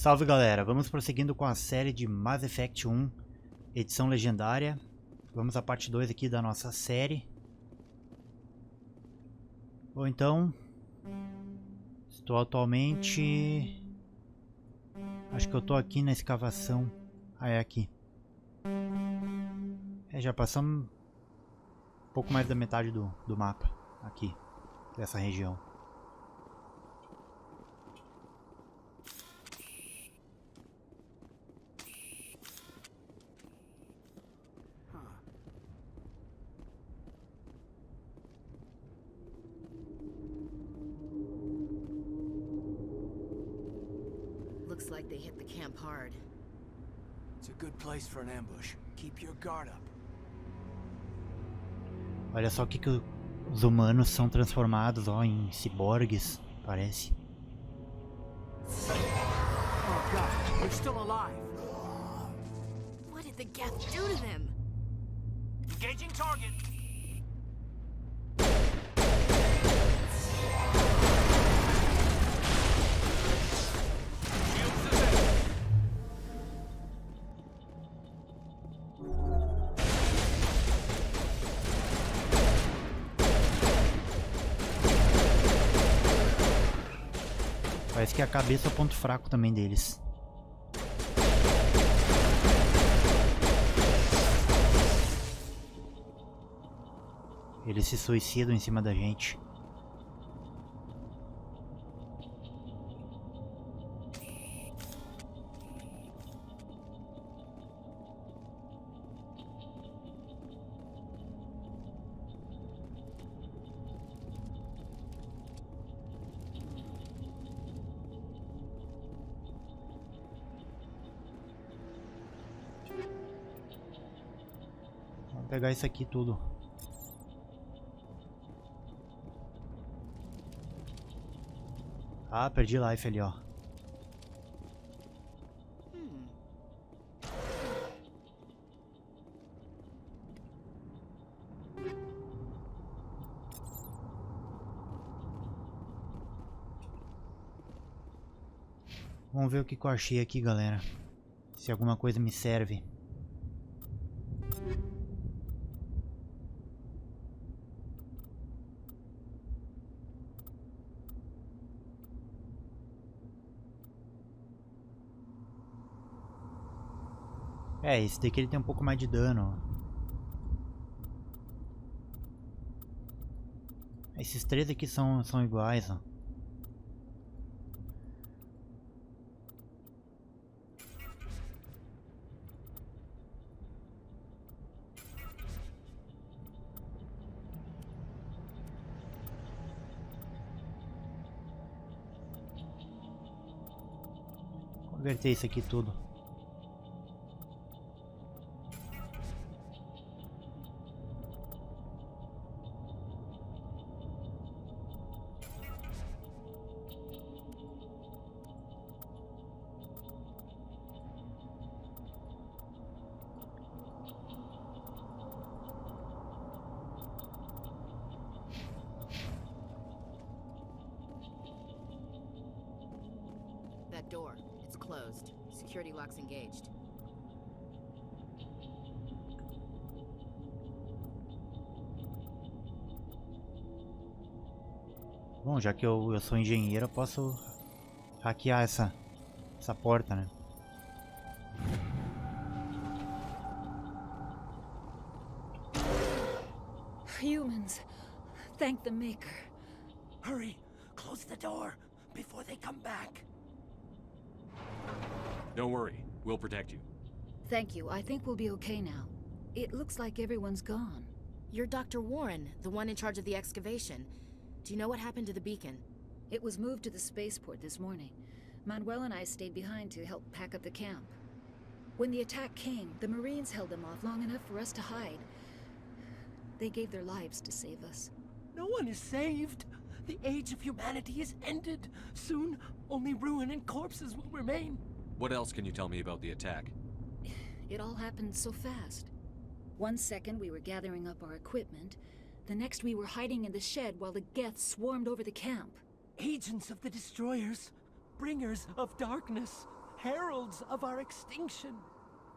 Salve galera, vamos prosseguindo com a série de Mass Effect 1, edição legendária. Vamos à parte 2 aqui da nossa série. Ou então, estou atualmente... Acho que eu estou aqui na escavação. Ah, é aqui. Já passamos um pouco mais da metade do mapa, aqui, dessa região. Looks like they hit the camp hard. It's a good place for an ambush. Keep your guard up. Olha só o que os humanos são transformados, ó, em ciborgues, parece. Oh God, they're still alive. What did the Geth do to them? Engaging target. Parece que a cabeça é o ponto fraco também deles. Eles se suicidam em cima da gente. Vamos pegar isso aqui tudo. Ah, perdi life ali, ó. Vamos ver o que eu achei aqui, galera. Se alguma coisa me serve. Esse daqui ele tem um pouco mais de dano. Esses três aqui são iguais, ó. Converter isso aqui tudo. That door, it's closed. Security locks engaged. Bom, já que eu sou engenheiro, eu posso hackear essa porta, né? Humans, thank the Maker. Hurry, close the door before they come back. Don't worry, we'll protect you. Thank you. I think we'll be okay now. It looks like everyone's gone. You're Dr. Warren, the one in charge of the excavation. Do you know what happened to the beacon? It was moved to the spaceport this morning. Manuel and I stayed behind to help pack up the camp. When the attack came, the Marines held them off long enough for us to hide. They gave their lives to save us. No one is saved. The age of humanity is ended. Soon, only ruin and corpses will remain. What else can you tell me about the attack? It all happened so fast. 1 second we were gathering up our equipment. The next we were hiding in the shed while the Geth swarmed over the camp. Agents of the Destroyers. Bringers of darkness. heralds of our extinction.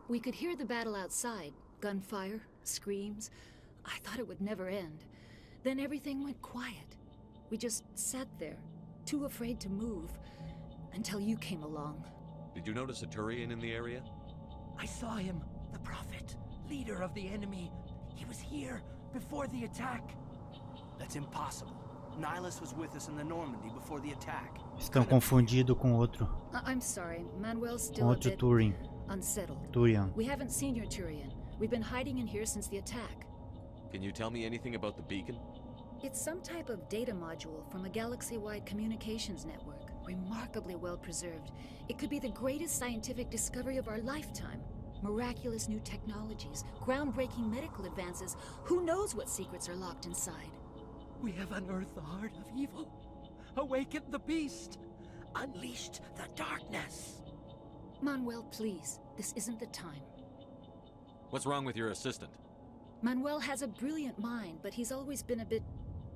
We could hear the battle outside. Gunfire, screams. I thought it would never end. Then everything went quiet. We just sat there, too afraid to move, until you came along. Did you notice a Turian in the area? I saw him, the prophet, leader of the enemy. He was here before the attack. That's impossible. Nihilus was with us in the Normandy before the attack. Estão confundidos com outro. I'm sorry, Manuel's Com still a outro bit Turing. unsettled. Turian. We haven't seen your Turian. We've been hiding in here since the attack. Can you tell me anything about the beacon? It's some type of data module from a galaxy-wide communications network. Remarkably well preserved. It could be the greatest scientific discovery of our lifetime. Miraculous new technologies, groundbreaking medical advances. Who knows what secrets are locked inside? We have unearthed the heart of evil, awakened the beast, unleashed the darkness. Manuel, please. This isn't the time. What's wrong with your assistant? Manuel has a brilliant mind, but he's always been a bit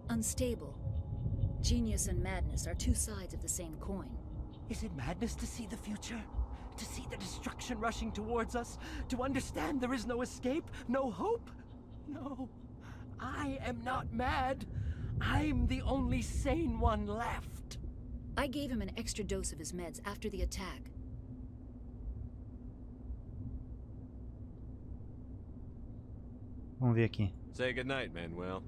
unstable. Genius and madness are two sides of the same coin. Is it madness to see the future? To see the destruction rushing towards us? To understand there is no escape, no hope? No, I am not mad. I'm the only sane one left. I gave him an extra dose of his meds after the attack. Vamos ver aqui. Say goodnight, Manuel.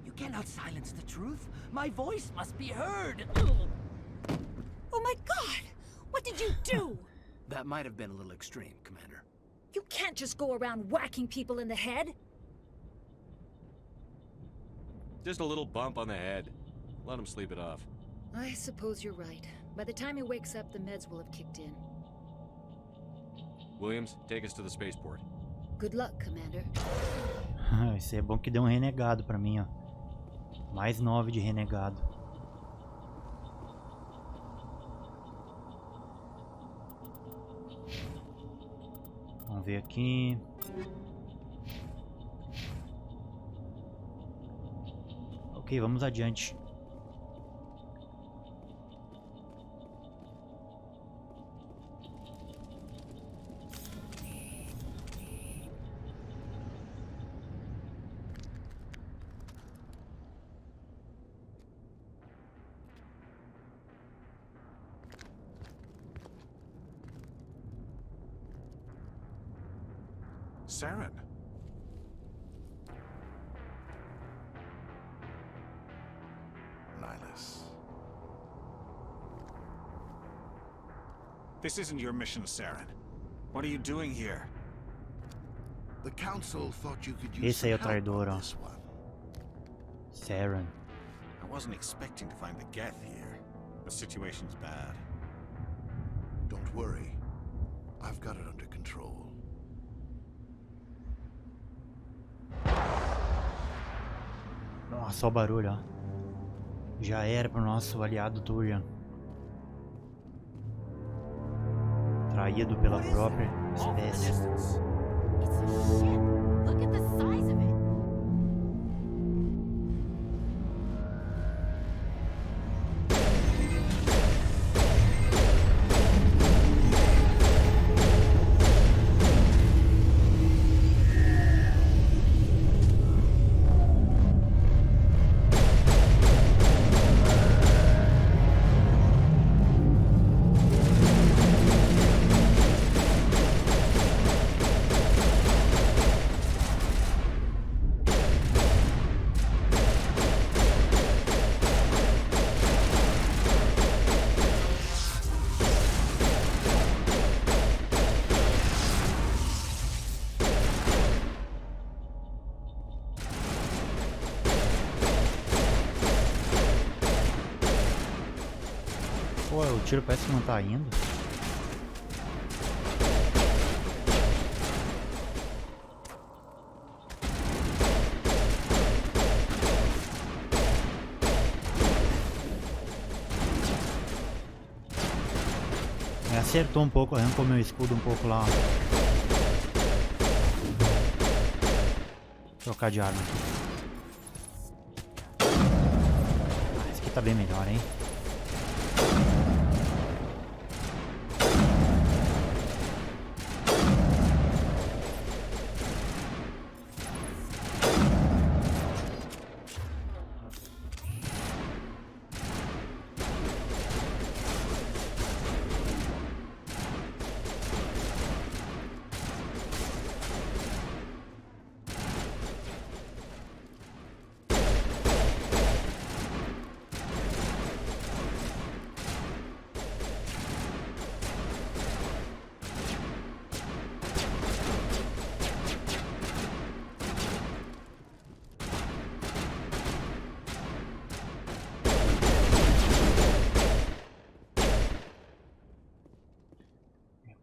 You cannot silence the truth. My voice must be heard. Oh my god! What did you do? That might have been a little extreme, Commander. You can't just go around whacking people in the head. Just a little bump on the head. Let him sleep it off. I suppose you're right. By the time he wakes up, the meds will have kicked in. Williams, take us to the spaceport. Good luck, Commander. Isso é bom que deu um renegado pra mim, ó. Mais 9 de renegado. Vamos ver aqui. Ok, vamos adiante. Saren. Nihilus. This isn't your mission, Saren. What are you doing here? The council thought you could use Esse aí é o some help traidor, on ó. this one. Saren. I wasn't expecting to find the Geth here. The situation's bad. Don't worry. I've got it under control. Nossa, olha o barulho, ó. Já era pro nosso aliado Turian. Traído pela própria espécie. It's a ship. Look at the size of it. Pô, o tiro parece que não tá indo. Me acertou um pouco, arrancou meu escudo um pouco lá. Vou trocar de arma. Esse aqui tá bem melhor, hein?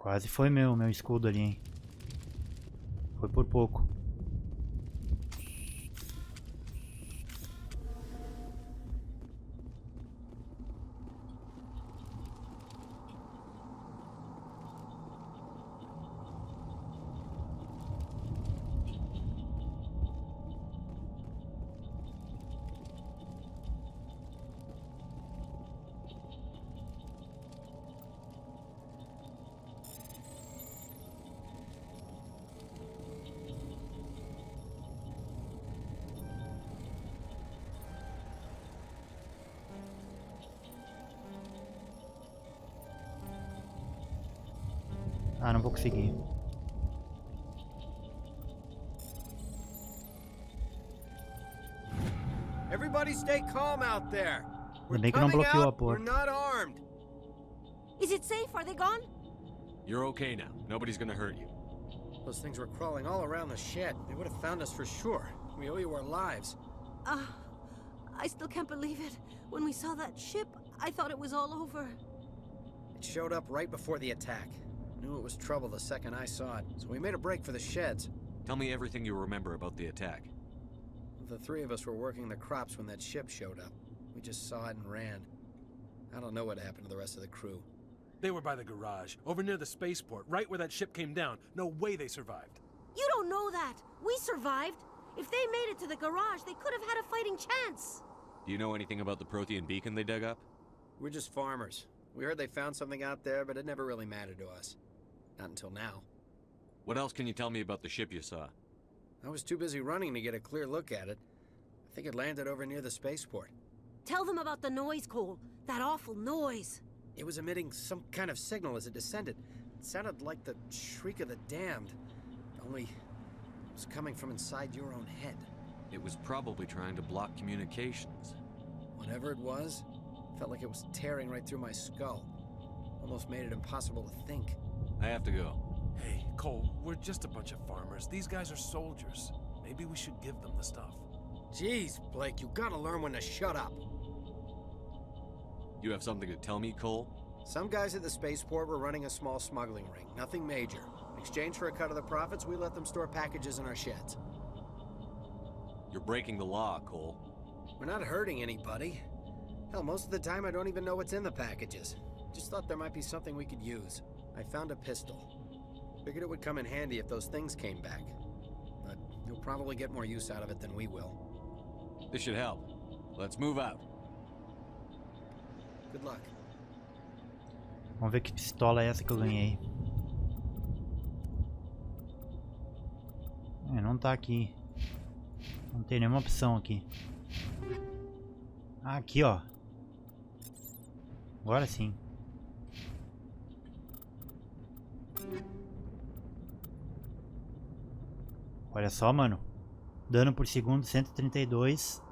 Quase foi meu escudo ali, hein? Foi por pouco. Ah, não vou conseguir. Everybody stay calm out there. We're Ainda bem que não coming bloqueou a out. We're porta. not armed. Is it safe? Are they gone? You're okay now. Nobody's gonna hurt you. Those things were crawling all around the shed. They would have found us for sure. We owe you our lives. I still can't believe it. When we saw that ship, I thought it was all over. It showed up right before the attack. Knew it was trouble the second I saw it, so we made a break for the sheds. Tell me everything you remember about the attack. The three of us were working the crops when that ship showed up. We just saw it and ran. I don't know what happened to the rest of the crew. They were by the garage, over near the spaceport, right where that ship came down. No way they survived. You don't know that. We survived. If they made it to the garage, they could have had a fighting chance. Do you know anything about the Prothean beacon they dug up? We're just farmers. We heard they found something out there, but it never really mattered to us. Not until now. What else can you tell me about the ship you saw? I was too busy running to get a clear look at it. I think it landed over near the spaceport. Tell them about the noise, Cole. That awful noise. It was emitting some kind of signal as it descended. It sounded like the shriek of the damned. Only it was coming from inside your own head. It was probably trying to block communications. Whatever it was, felt like it was tearing right through my skull. Almost made it impossible to think. I have to go. Hey, Cole, we're just a bunch of farmers. These guys are soldiers. Maybe we should give them the stuff. Jeez, Blake, you gotta learn when to shut up. You have something to tell me, Cole? Some guys at the spaceport were running a small smuggling ring. Nothing major. In exchange for a cut of the profits, we let them store packages in our sheds. You're breaking the law, Cole. We're not hurting anybody. Hell, most of the time I don't even know what's in the packages. Just thought there might be something we could use. I found a pistol. Figured it would come in handy if those things came back. But you'll probably get more use out of it than we will. This should help. Let's move out. Good luck. Vamos ver que pistola é essa que eu ganhei. Não tá aqui. Não tem nenhuma opção aqui. Ah, aqui ó. Agora sim. Olha só, mano. Dano por segundo 132.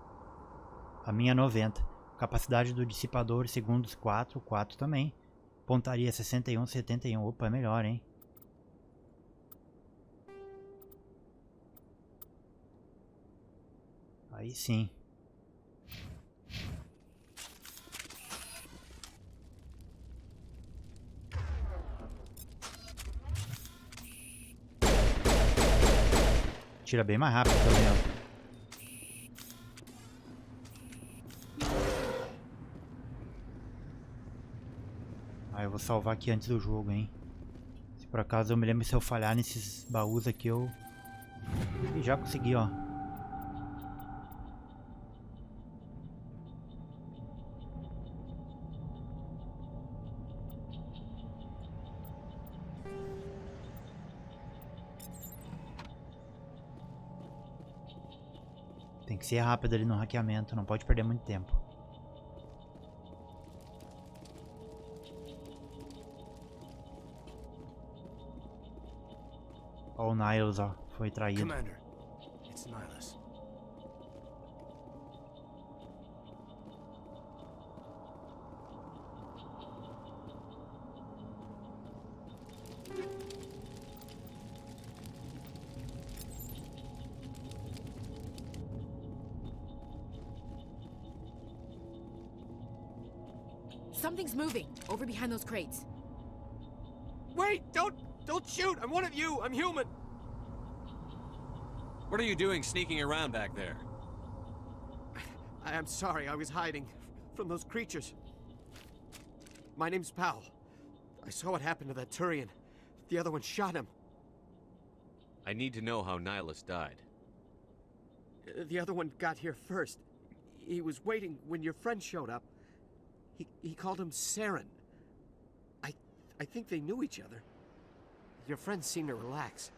A minha 90. Capacidade do dissipador segundos 4. 4 também. Pontaria 61, 71. Opa, é melhor, hein? Aí sim. Tira bem mais rápido também, ó. Ah, eu vou salvar aqui antes do jogo, hein. Se por acaso eu me lembro, se eu falhar nesses baús aqui, eu... E já consegui, ó. Tem que ser rápido ali no hackeamento, não pode perder muito tempo. Ó, o Niles, ó, foi traído. Commander, it's Nihilus. Something's moving over behind those crates. Where Wait! Don't shoot! I'm one of you! I'm human! What are you doing sneaking around back there? I'm sorry, I was hiding from those creatures. My name's Powell. I saw what happened to that Turian. The other one shot him. I need to know how Nihilus died. The other one got here first. He was waiting when your friend showed up. He called him Saren. I think they knew each other. Your friend seemed to relax.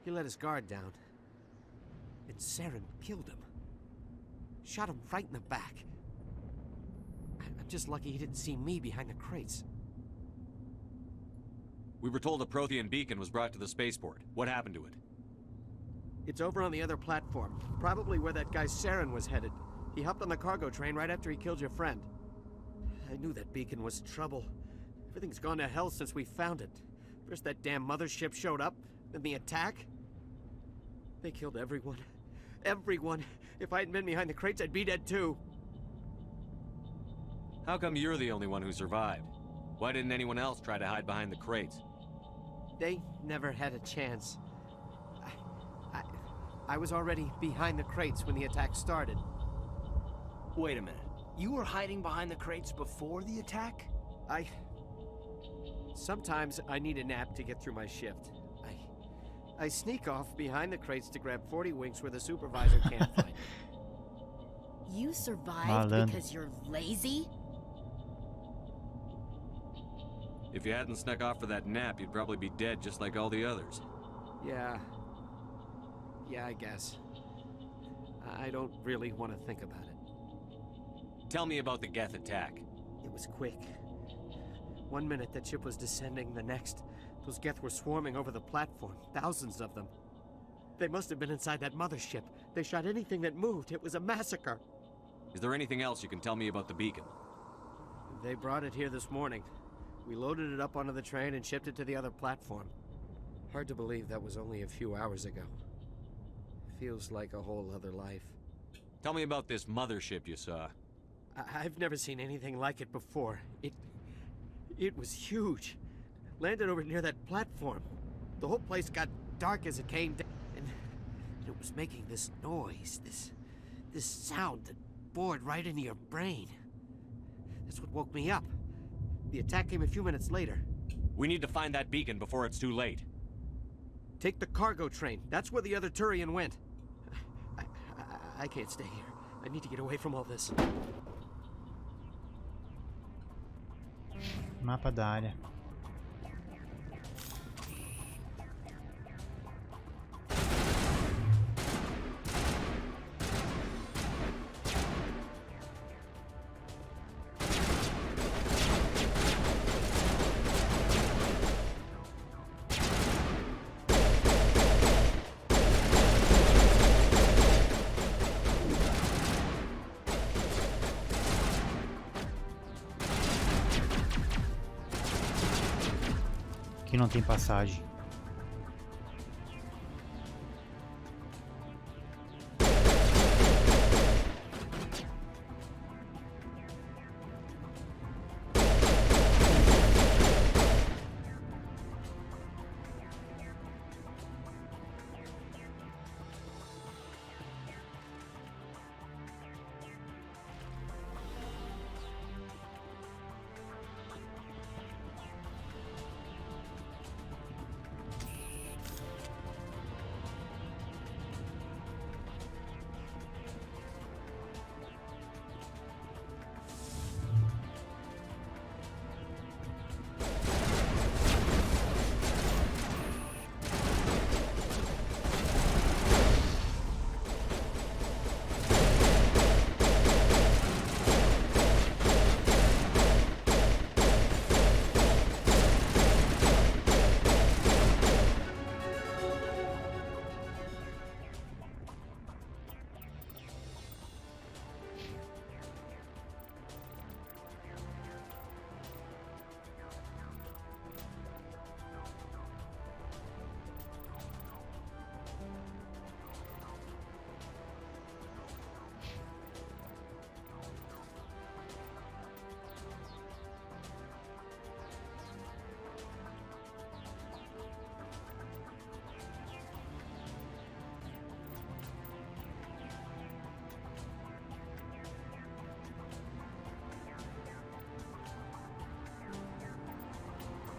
He let his guard down. And Saren killed him. Shot him right in the back. I'm just lucky he didn't see me behind the crates. We were told a Prothean beacon was brought to the spaceport. What happened to it? It's over on the other platform. Probably where that guy Saren was headed. He hopped on the cargo train right after he killed your friend. I knew that beacon was trouble. Everything's gone to hell since we found it. First that damn mothership showed up, then the attack. They killed everyone. Everyone. If I hadn't been behind the crates, I'd be dead too. How come you're the only one who survived? Why didn't anyone else try to hide behind the crates? They never had a chance. I was already behind the crates when the attack started. Wait a minute. You were hiding behind the crates before the attack? Sometimes I need a nap to get through my shift. I sneak off behind the crates to grab 40 winks where the supervisor can't find me. You survived because you're lazy? If you hadn't snuck off for that nap, you'd probably be dead just like all the others. Yeah, I guess. I don't really want to think about it. Tell me about the Geth attack. It was quick. 1 minute that ship was descending, the next, those Geth were swarming over the platform, thousands of them. They must have been inside that mothership. They shot anything that moved. It was a massacre. Is there anything else you can tell me about the beacon? They brought it here this morning. We loaded it up onto the train and shipped it to the other platform. Hard to believe that was only a few hours ago. Feels like a whole other life. Tell me about this mothership you saw. I've never seen anything like it before. It was huge. Landed over near that platform. The whole place got dark as it came down, and it was making this noise, this sound that bored right into your brain. That's what woke me up. The attack came a few minutes later. We need to find that beacon before it's too late. Take the cargo train. That's where the other Turian went. I can't stay here. I need to get away from all this. Mapa da área. Aqui não tem passagem.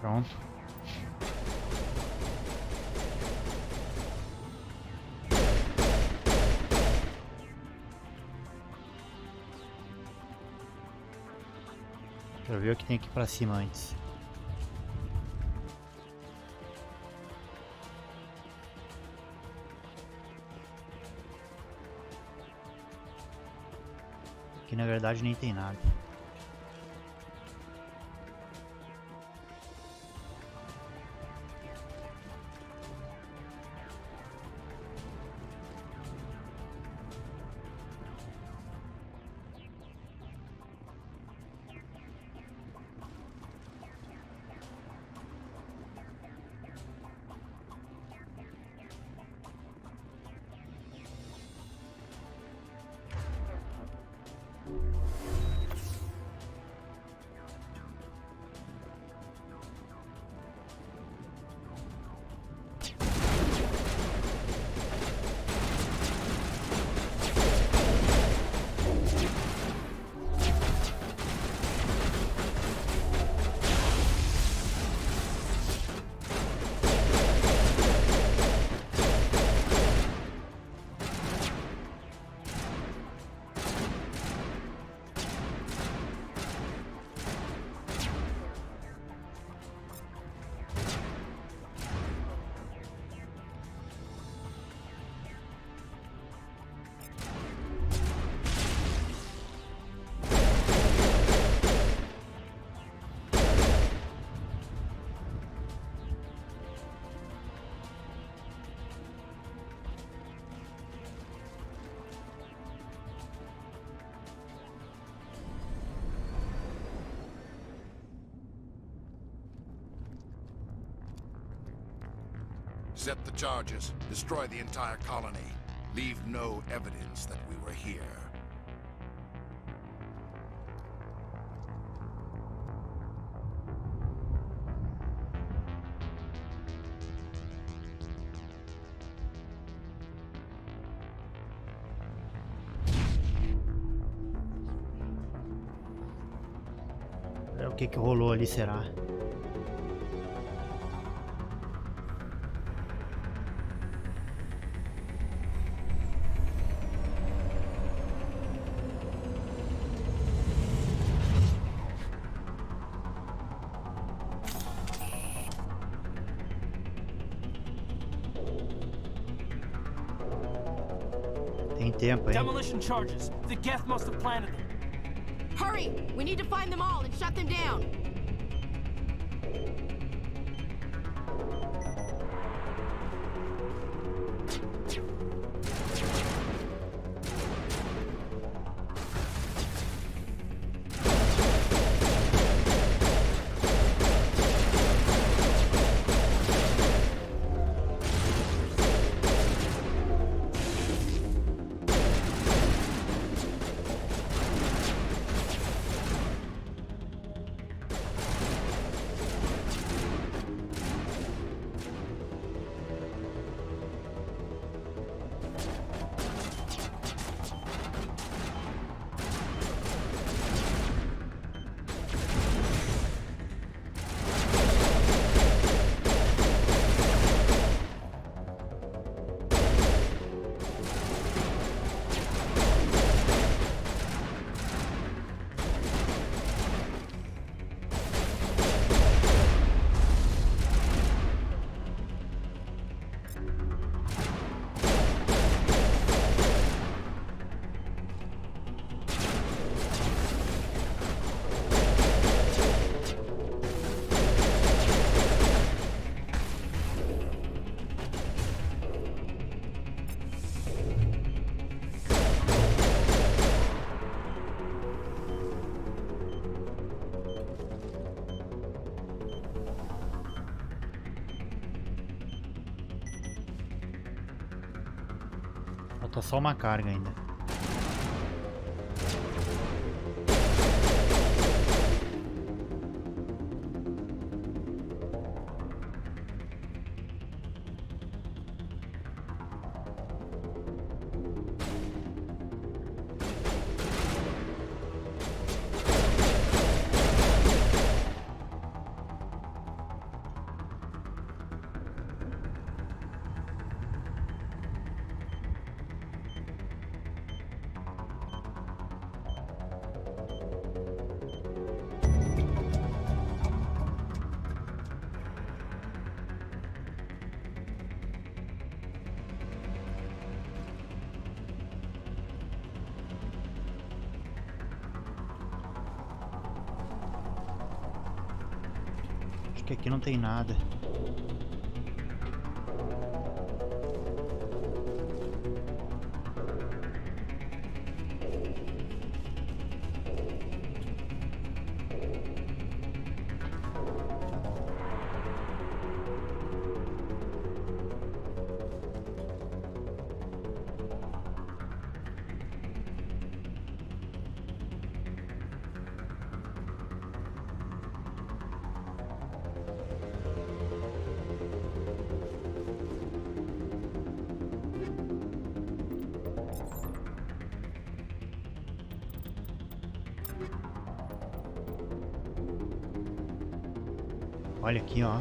Pronto. Quero ver o que tem aqui pra cima antes. Aqui na verdade nem tem nada. Set the charges. Destroy the entire colony. Leave no evidence that we were here. O que rolou ali, será? Tem tempo, hein? Demolition charges. The Geth must have planted them. Hurry! We need to find them all and shut them down. Falta só uma carga ainda. que aqui não tem nada. Olha aqui, ó.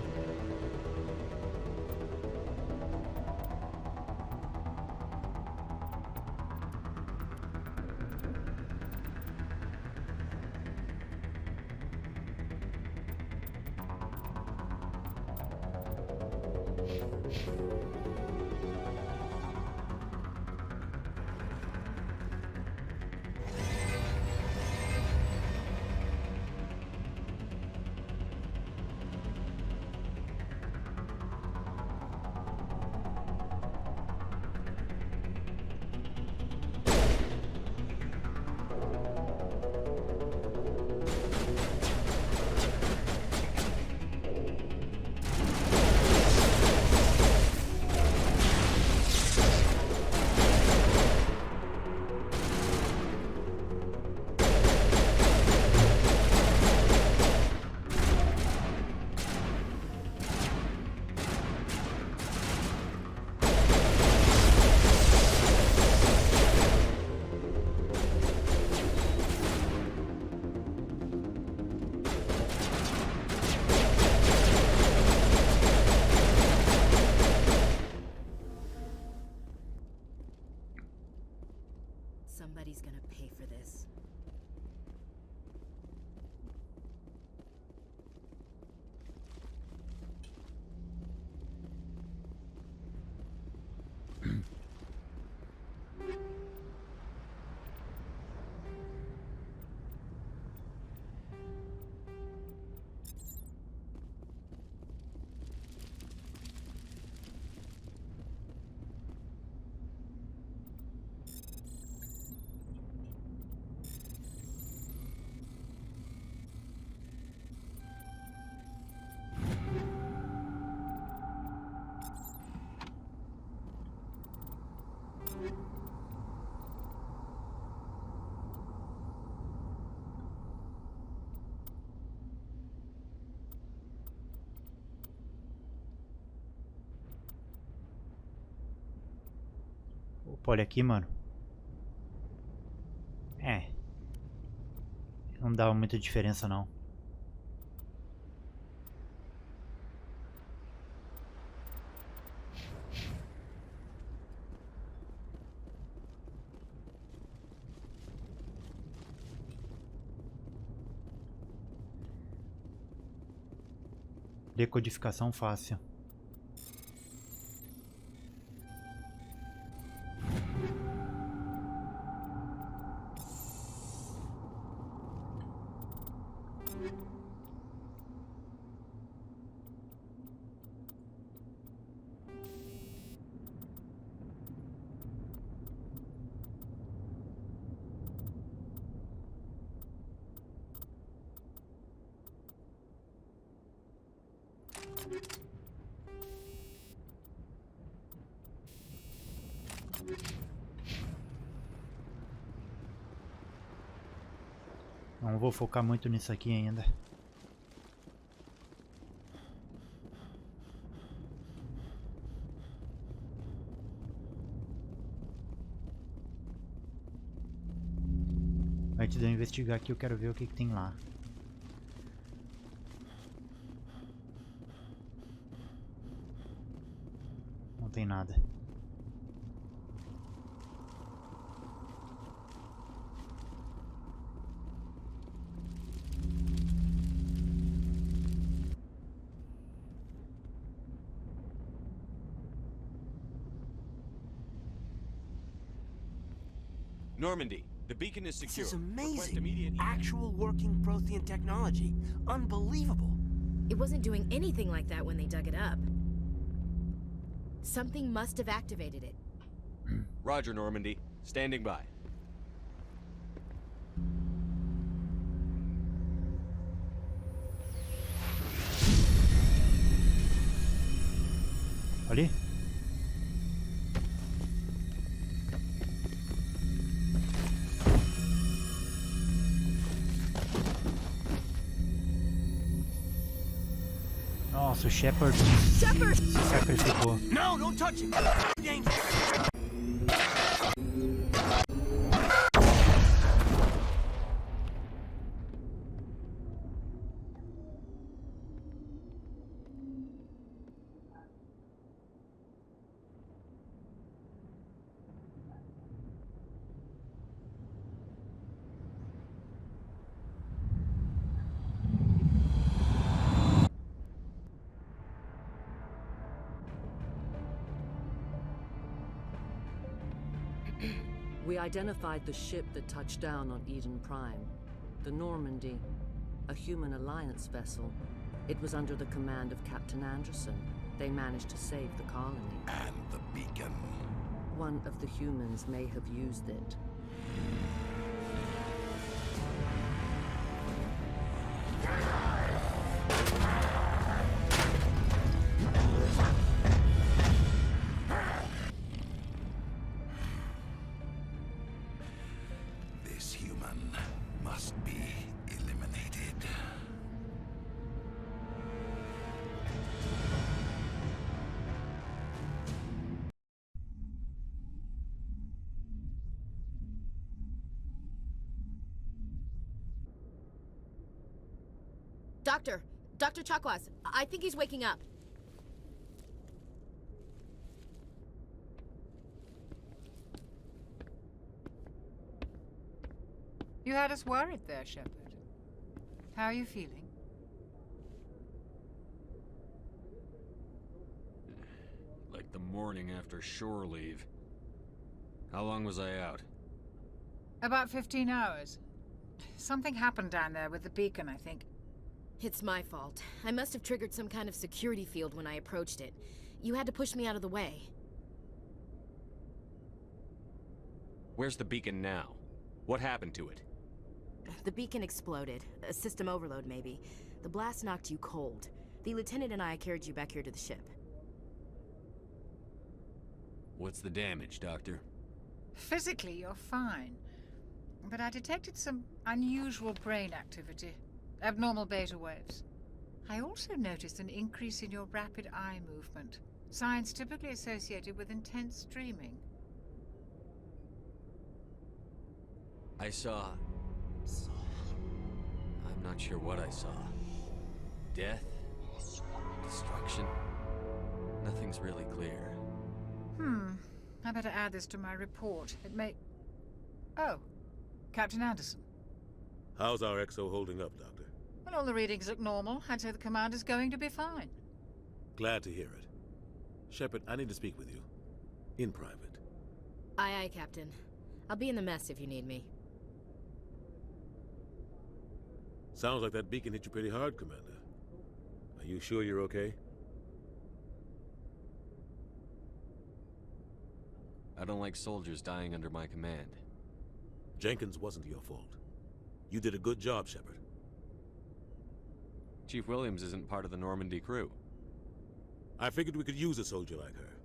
Somebody's gonna pay for this. Opa, olha aqui, mano. Não dava muita diferença, não. Decodificação fácil. Não vou focar muito nisso aqui ainda. Antes de eu investigar aqui, eu quero ver o que tem lá. Não tem nada. Normandy, the beacon is secure. This is Request amazing. immediate... Actual working Prothean technology. Unbelievable. It wasn't doing anything like that when they dug it up. Something must have activated it. Roger, Normandy. Standing by. Ali? Nossa, o Shepard se sacrificou. No, don't touch him. Danger. We identified the ship that touched down on Eden Prime. The Normandy, a human alliance vessel. It was under the command of Captain Anderson. They managed to save the colony. And the beacon. One of the humans may have used it. This human must be eliminated. Dr. Chakwas, I think he's waking up. You had us worried there, Shepard. How are you feeling? Like the morning after shore leave. How long was I out? About 15 hours. Something happened down there with the beacon, I think. It's my fault. I must have triggered some kind of security field when I approached it. You had to push me out of the way. Where's the beacon now? What happened to it? The beacon exploded. A system overload, maybe. The blast knocked you cold. The lieutenant and I carried you back here to the ship. What's the damage, Doctor? Physically, you're fine. But I detected some unusual brain activity. Abnormal beta waves. I also noticed an increase in your rapid eye movement. Signs typically associated with intense dreaming. I saw... I'm not sure what I saw. Death? Destruction? Nothing's really clear. I better add this to my report. It may... Oh, Captain Anderson. How's our XO holding up, Doctor? Well, all the readings look normal. I'd say the commander's going to be fine. Glad to hear it. Shepard, I need to speak with you. In private. Aye, aye, Captain. I'll be in the mess if you need me. Sounds like that beacon hit you pretty hard, Commander. Are you sure you're okay? I don't like soldiers dying under my command. Jenkins wasn't your fault. You did a good job, Shepard. Chief Williams isn't part of the Normandy crew. I figured we could use a soldier like her.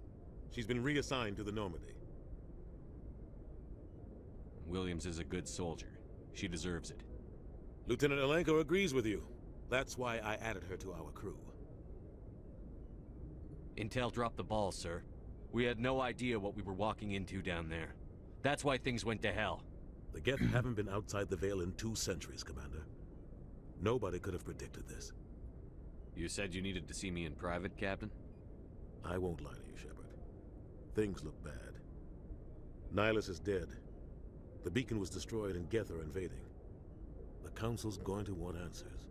She's been reassigned to the Normandy. Williams is a good soldier. She deserves it. Lieutenant Alenko agrees with you. That's why I added her to our crew. Intel dropped the ball, sir. We had no idea what we were walking into down there. That's why things went to hell. The Geth haven't been outside the Veil in 2 centuries, Commander. Nobody could have predicted this. You said you needed to see me in private, Captain? I won't lie to you, Shepard. Things look bad. Nihilus is dead. The beacon was destroyed and Geth are invading. The Council's going to want answers.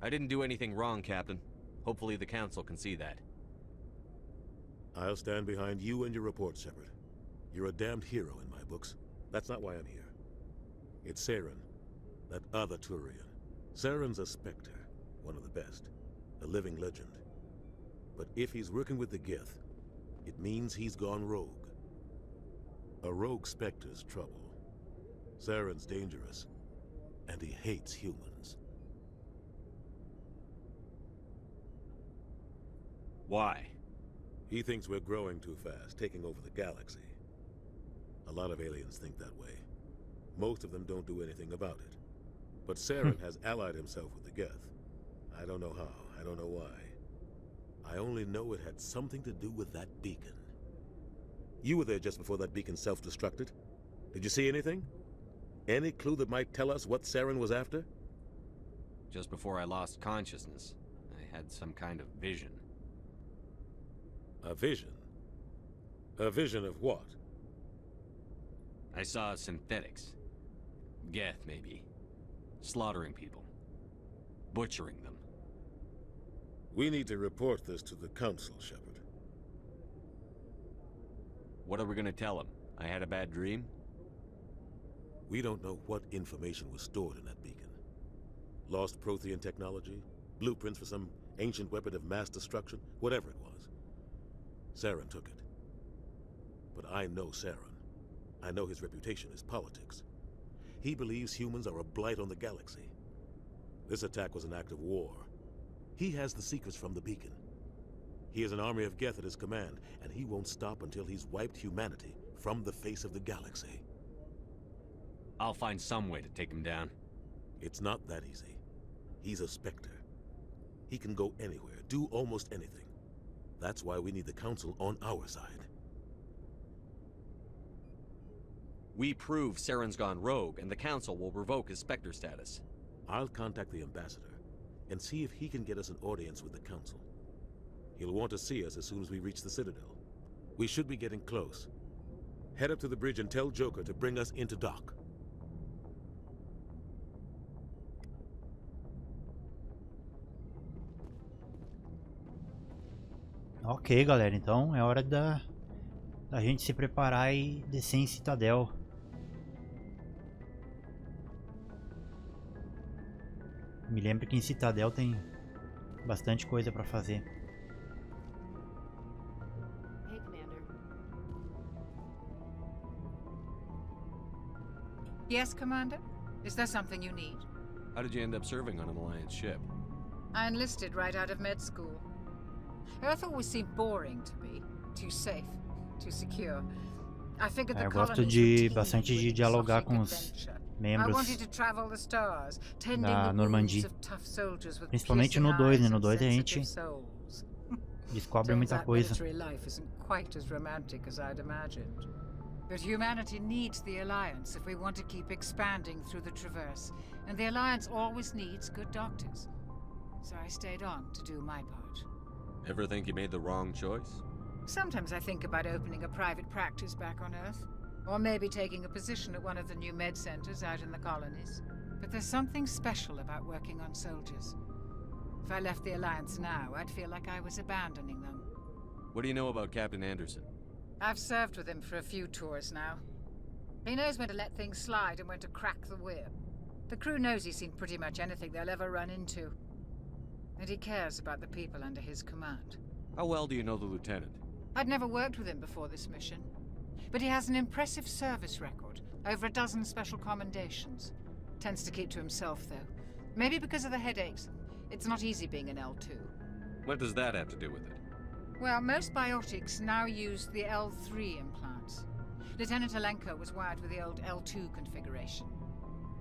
I didn't do anything wrong, Captain. Hopefully the Council can see that. I'll stand behind you and your report, Shepard. You're a damned hero in my books. That's not why I'm here. It's Saren, that other Turian. Saren's a Spectre, one of the best, a living legend. But if he's working with the Geth, it means he's gone rogue. A rogue Spectre's trouble. Saren's dangerous, and he hates humans. Why? He thinks we're growing too fast, taking over the galaxy. A lot of aliens think that way. Most of them don't do anything about it. But Saren has allied himself with the Geth. I don't know how, I don't know why. I only know it had something to do with that beacon. You were there just before that beacon self-destructed. Did you see anything? Any clue that might tell us what Saren was after? Just before I lost consciousness, I had some kind of vision. A vision? A vision of what? I saw synthetics. Geth, maybe. Slaughtering people. Butchering them. We need to report this to the Council, Shepard. What are we gonna tell him? I had a bad dream? We don't know what information was stored in that beacon. Lost Prothean technology? Blueprints for some ancient weapon of mass destruction? Whatever it was. Saren took it. But I know Saren. I know his reputation is politics. He believes humans are a blight on the galaxy. This attack was an act of war. He has the secrets from the beacon. He has an army of Geth at his command, and he won't stop until he's wiped humanity from the face of the galaxy. I'll find some way to take him down. It's not that easy. He's a Spectre. He can go anywhere, do almost anything. That's why we need the Council on our side. We prove Saren's gone rogue, and the Council will revoke his Spectre status. I'll contact the Ambassador and see if he can get us an audience with the Council. He'll want to see us as soon as we reach the Citadel. We should be getting close. Head up to the bridge and tell Joker to bring us into dock. Ok, galera, então é hora da gente se preparar e descer em Citadel. Me lembro que em Citadel tem bastante coisa pra fazer. Hey, Commander. Yes, Commander? Is there something you need? How did you end up serving on an Alliance ship? I enlisted right out of med school. Earth always seemed boring to me. Too safe, too secure. I figured the Eu gosto colonies bastante de dialogar com os membros da Normandia. Principalmente no 2, né? No 2 a gente descobre muita coisa. But humanity needs the Alliance if we want to keep expanding through the Traverse. And the Alliance always needs good doctors. So I stayed on to do my part. Ever think you made the wrong choice? Sometimes I think about opening a private practice back on Earth. Or maybe taking a position at one of the new med centers out in the colonies. But there's something special about working on soldiers. If I left the Alliance now, I'd feel like I was abandoning them. What do you know about Captain Anderson? I've served with him for a few tours now. He knows when to let things slide and when to crack the whip. The crew knows he's seen pretty much anything they'll ever run into. And he cares about the people under his command. How well do you know the Lieutenant? I'd never worked with him before this mission. But he has an impressive service record. Over a dozen special commendations. Tends to keep to himself, though. Maybe because of the headaches. It's not easy being an L2. What does that have to do with it? Well, most biotics now use the L3 implants. Lieutenant Alenko was wired with the old L2 configuration.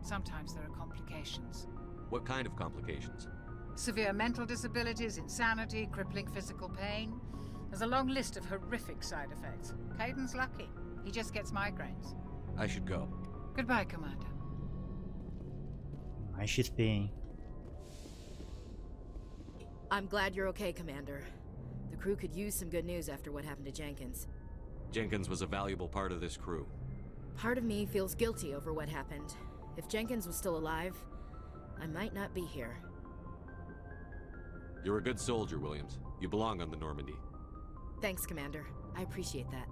Sometimes there are complications. What kind of complications? Severe mental disabilities, insanity, crippling physical pain. There's a long list of horrific side effects. Caden's lucky. He just gets migraines. I should go. Goodbye, Commander. Mais XP, hein? I'm glad you're okay, Commander. The crew could use some good news after what happened to Jenkins. Jenkins was a valuable part of this crew. Part of me feels guilty over what happened. If Jenkins was still alive, I might not be here. You're a good soldier, Williams. You belong on the Normandy. Thanks, Commander. I appreciate that.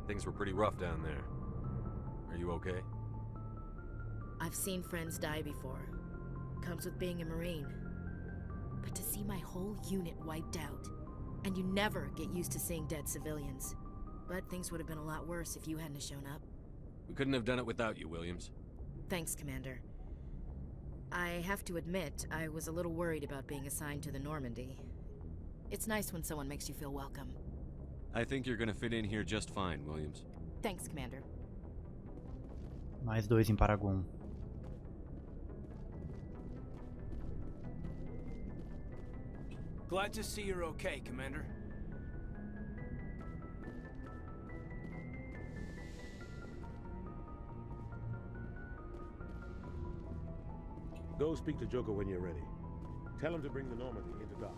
Things were pretty rough down there. Are you okay? I've seen friends die before. Comes with being a Marine. But to see my whole unit wiped out, and you never get used to seeing dead civilians. But things would have been a lot worse if you hadn't shown up. We couldn't have done it without you, Williams. Thanks, Commander. I have to admit, I was a little worried about being assigned to the Normandy. It's nice when someone makes you feel welcome. I think you're gonna fit in here just fine, Williams. Thanks, Commander. Mais 2 em Paragon. Glad to see you're okay, Commander. Go speak to Jogo when you're ready. Tell him to bring the Normandy into dock.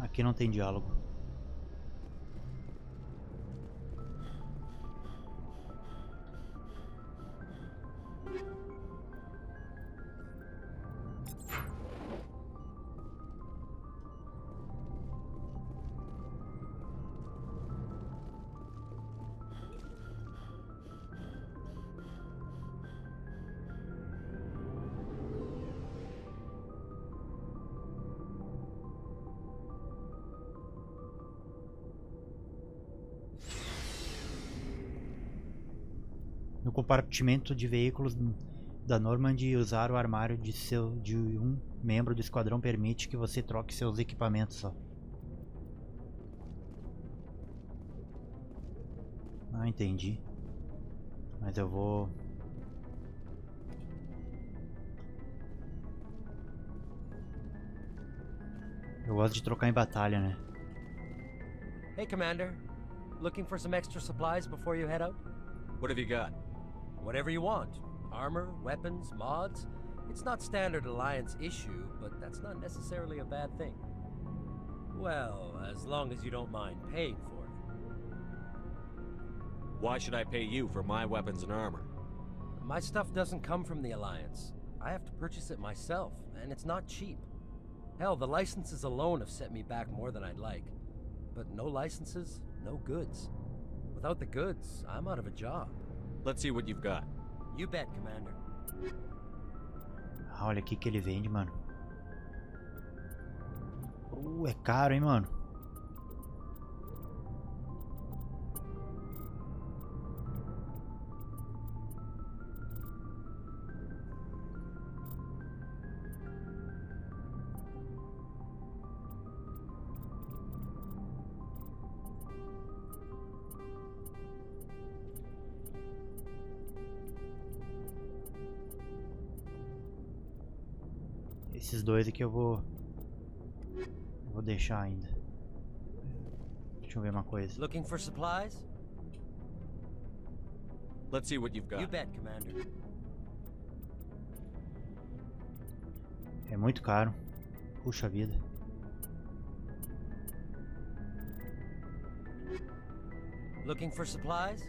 Aqui não tem diálogo. No compartimento de veículos da Normandy, usar o armário de um membro do esquadrão permite que você troque seus equipamentos só. Ah, entendi. Mas eu vou... Eu gosto de trocar em batalha, né? Hey, Commander. Looking for some extra supplies before you head out? What have you got? Whatever you want. Armor, weapons, mods. It's not standard Alliance issue, but that's not necessarily a bad thing. Well, as long as you don't mind paying for it. Why should I pay you for my weapons and armor? My stuff doesn't come from the Alliance. I have to purchase it myself, and it's not cheap. Hell, the licenses alone have set me back more than I'd like. But no licenses, no goods. Without the goods, I'm out of a job. Let's see what you've got. You bet, Commander. Ah, olha aqui que ele vende, mano. É caro, hein, mano. Esses dois aqui eu vou deixar ainda. Deixa eu ver uma coisa. Looking for supplies? Let's see what you've got. You bet, Commander. É muito caro. Puxa vida. Looking for supplies?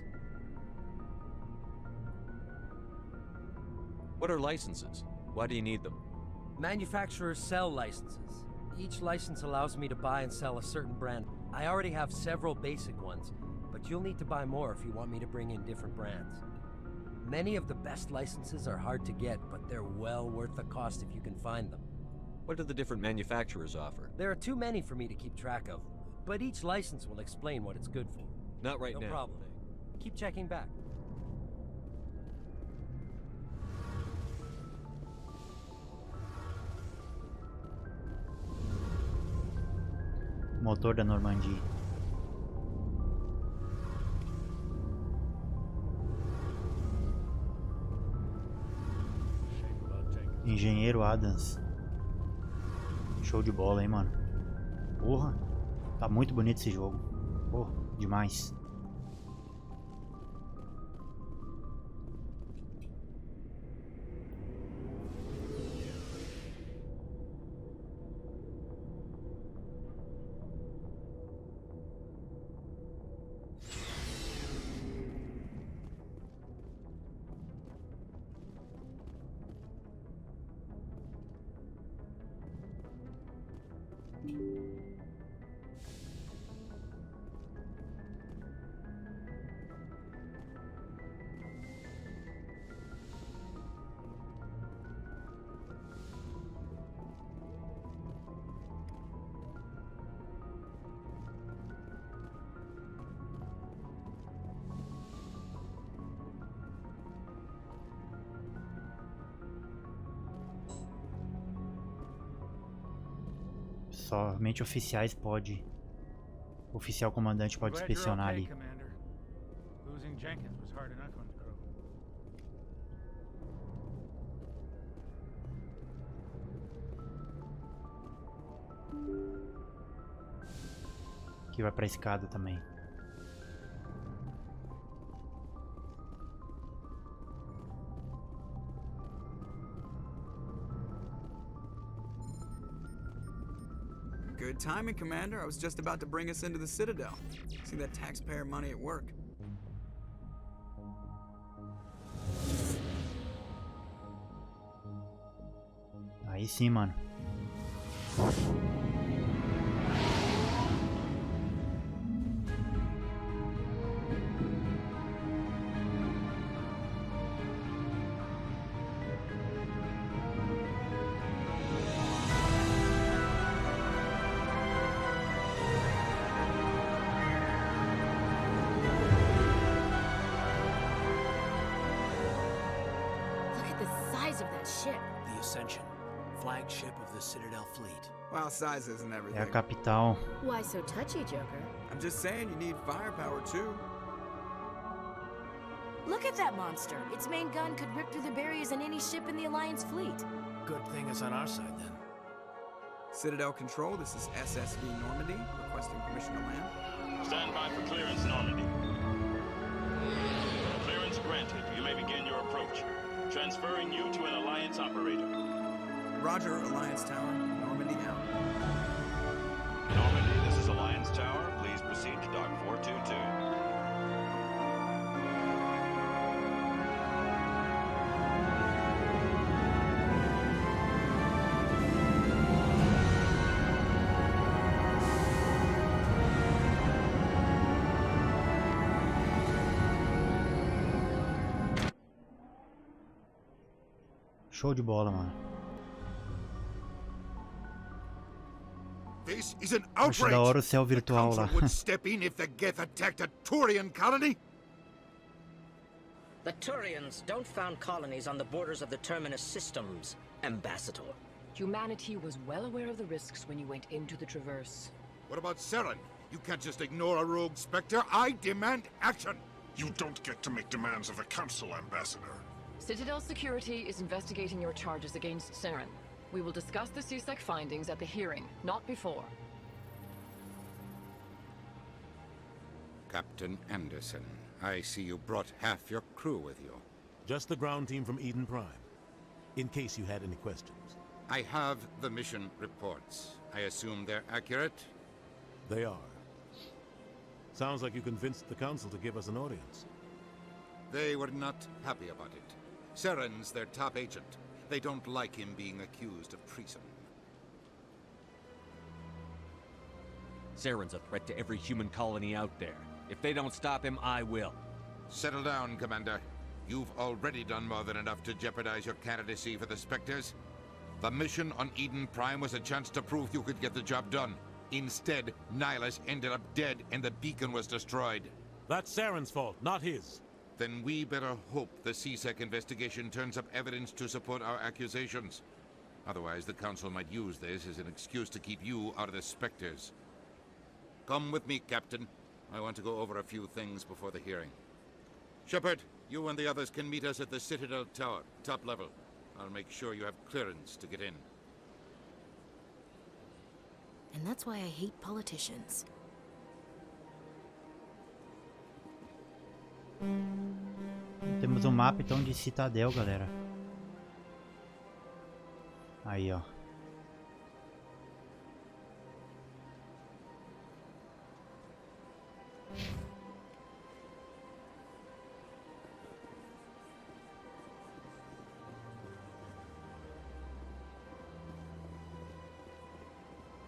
What are licenses? Why do you need them? Manufacturers sell licenses. Each license allows me to buy and sell a certain brand. I already have several basic ones, but you'll need to buy more if you want me to bring in different brands. Many of the best licenses are hard to get, but they're well worth the cost if you can find them. What do the different manufacturers offer? There are too many for me to keep track of, but each license will explain what it's good for. Not right now. No problem. Keep checking back. Motor da Normandy. Engenheiro Adams. Show de bola, hein, mano. Porra. Tá muito bonito esse jogo. Porra, demais. Somente oficiais pode. O oficial comandante pode inspecionar ali. Aqui vai pra escada também. Good timing, Commander. I was just about to bring us into the Citadel. See that taxpayer money at work. Aí sim, mano. Flagship of the Citadel fleet. Well, size isn't everything. É a capital. Why so touchy, Joker? I'm just saying you need firepower too. Look at that monster. Its main gun could rip through the barriers in any ship in the Alliance fleet. Good thing it's on our side then. Citadel Control, this is SSV Normandy, requesting permission to land. Stand by for clearance, Normandy. Clearance granted. You may begin your approach. Transferring you to an Alliance operator. Roger, Alliance Tower. Normandy out. Normandy, this is Alliance Tower. Please proceed to Dock 422. Show de bola, mano. This is an Acho da hora o outrage. céu virtual lá. Would step in if the Geth attacked a Turian colony? The Turians don't found colonies on the borders of the Terminus systems, Ambassador. Humanity was well aware of the risks when you went into the Traverse. What about Seren? You can't just ignore a rogue Spectre. I demand action. You don't get to make demands of the Council, Ambassador. Citadel Security is investigating your charges against Seren. We will discuss the CSEC findings at the hearing, not before. Captain Anderson, I see you brought half your crew with you. Just the ground team from Eden Prime, in case you had any questions. I have the mission reports. I assume they're accurate? They are. Sounds like you convinced the Council to give us an audience. They were not happy about it. Seren's their top agent. They don't like him being accused of treason. Seren's a threat to every human colony out there. If they don't stop him, I will. Settle down, Commander. You've already done more than enough to jeopardize your candidacy for the Spectres. The mission on Eden Prime was a chance to prove you could get the job done. Instead, Nihilus ended up dead and the beacon was destroyed. That's Seren's fault, not his. Then we better hope the CSEC investigation turns up evidence to support our accusations. Otherwise, the Council might use this as an excuse to keep you out of the Spectres. Come with me, Captain. I want to go over a few things before the hearing. Shepard, you and the others can meet us at the Citadel Tower, top level. I'll make sure you have clearance to get in. And that's why I hate politicians. Temos um mapa então de Citadel, galera. Aí, ó.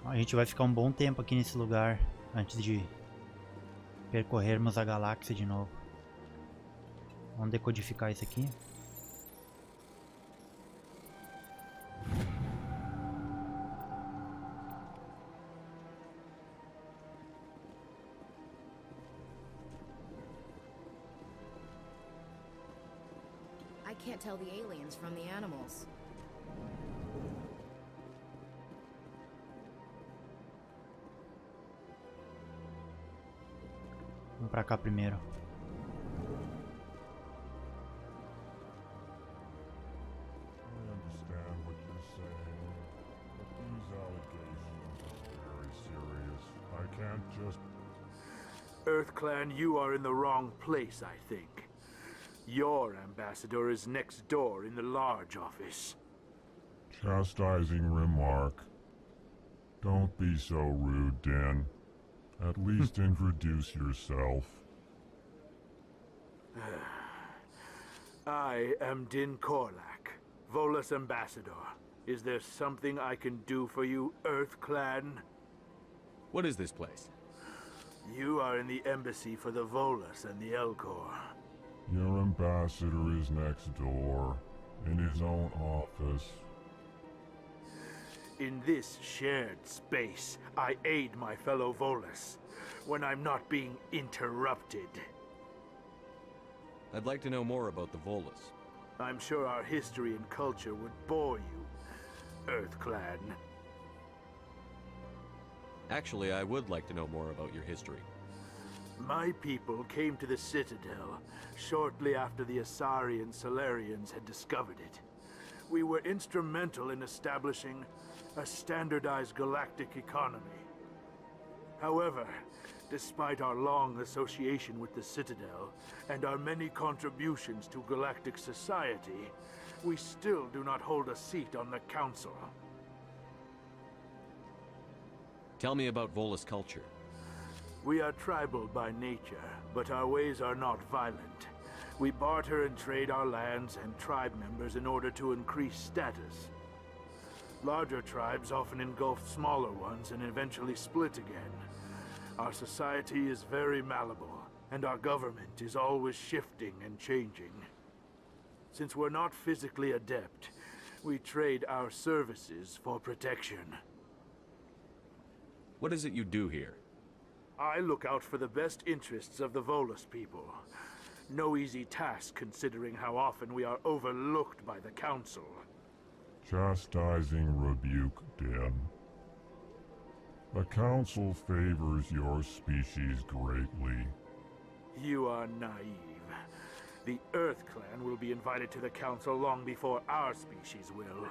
A gente vai ficar um bom tempo aqui nesse lugar antes de percorrermos a galáxia de novo. Vamos decodificar isso aqui. I can't tell the aliens from the animals. Vamos pra cá primeiro. EarthClan, you are in the wrong place, I think. Your ambassador is next door in the large office. Chastising remark. Don't be so rude, Din. At least introduce yourself. I am Din Korlak, Volas ambassador. Is there something I can do for you, EarthClan? What is this place? You are in the embassy for the Volas and the Elcor. Your ambassador is next door, in his own office. In this shared space, I aid my fellow Volas when I'm not being interrupted. I'd like to know more about the Volas. I'm sure our history and culture would bore you, EarthClan. Actually, I would like to know more about your history. My people came to the Citadel shortly after the Asari and Solarians had discovered it. We were instrumental in establishing a standardized galactic economy. However, despite our long association with the Citadel and our many contributions to galactic society, we still do not hold a seat on the Council. Tell me about Volas culture. We are tribal by nature, but our ways are not violent. We barter and trade our lands and tribe members in order to increase status. Larger tribes often engulf smaller ones and eventually split again. Our society is very malleable, and our government is always shifting and changing. Since we're not physically adept, we trade our services for protection. What is it you do here? I look out for the best interests of the Volas people. No easy task considering how often we are overlooked by the Council. Chastising rebuke, Din. The Council favors your species greatly. You are naive. The EarthClan will be invited to the Council long before our species will.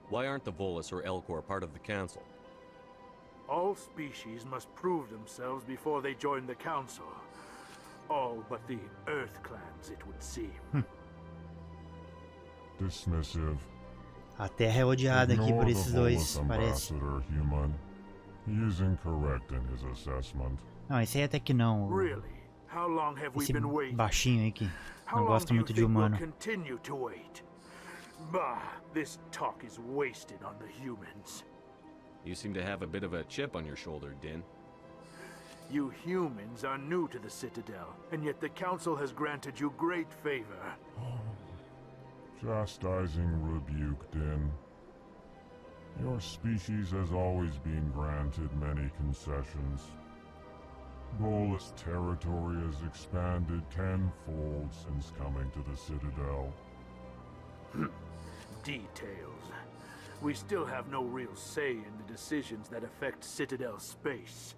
Why aren't the Volas or Elcor part of the Council? All species must prove themselves before they join the Council. All but the EarthClans, it would seem. Dismissive. A Terra é odiada aqui por esses dois, parece. Human. He is incorrect in his assessment. Não, esse aí até que não. Really? How long have we Esse been waiting? baixinho aí que não gosta muito de humano. Continue to wait. Bah, this talk is wasted on the humans. You seem to have a bit of a chip on your shoulder, Din. You humans are new to the Citadel, and yet the Council has granted you great favor. Chastising rebuke, Din. Your species has always been granted many concessions. Volas territory has expanded tenfold since coming to the Citadel. Details. We still have no real say in the decisions that affect Citadel space.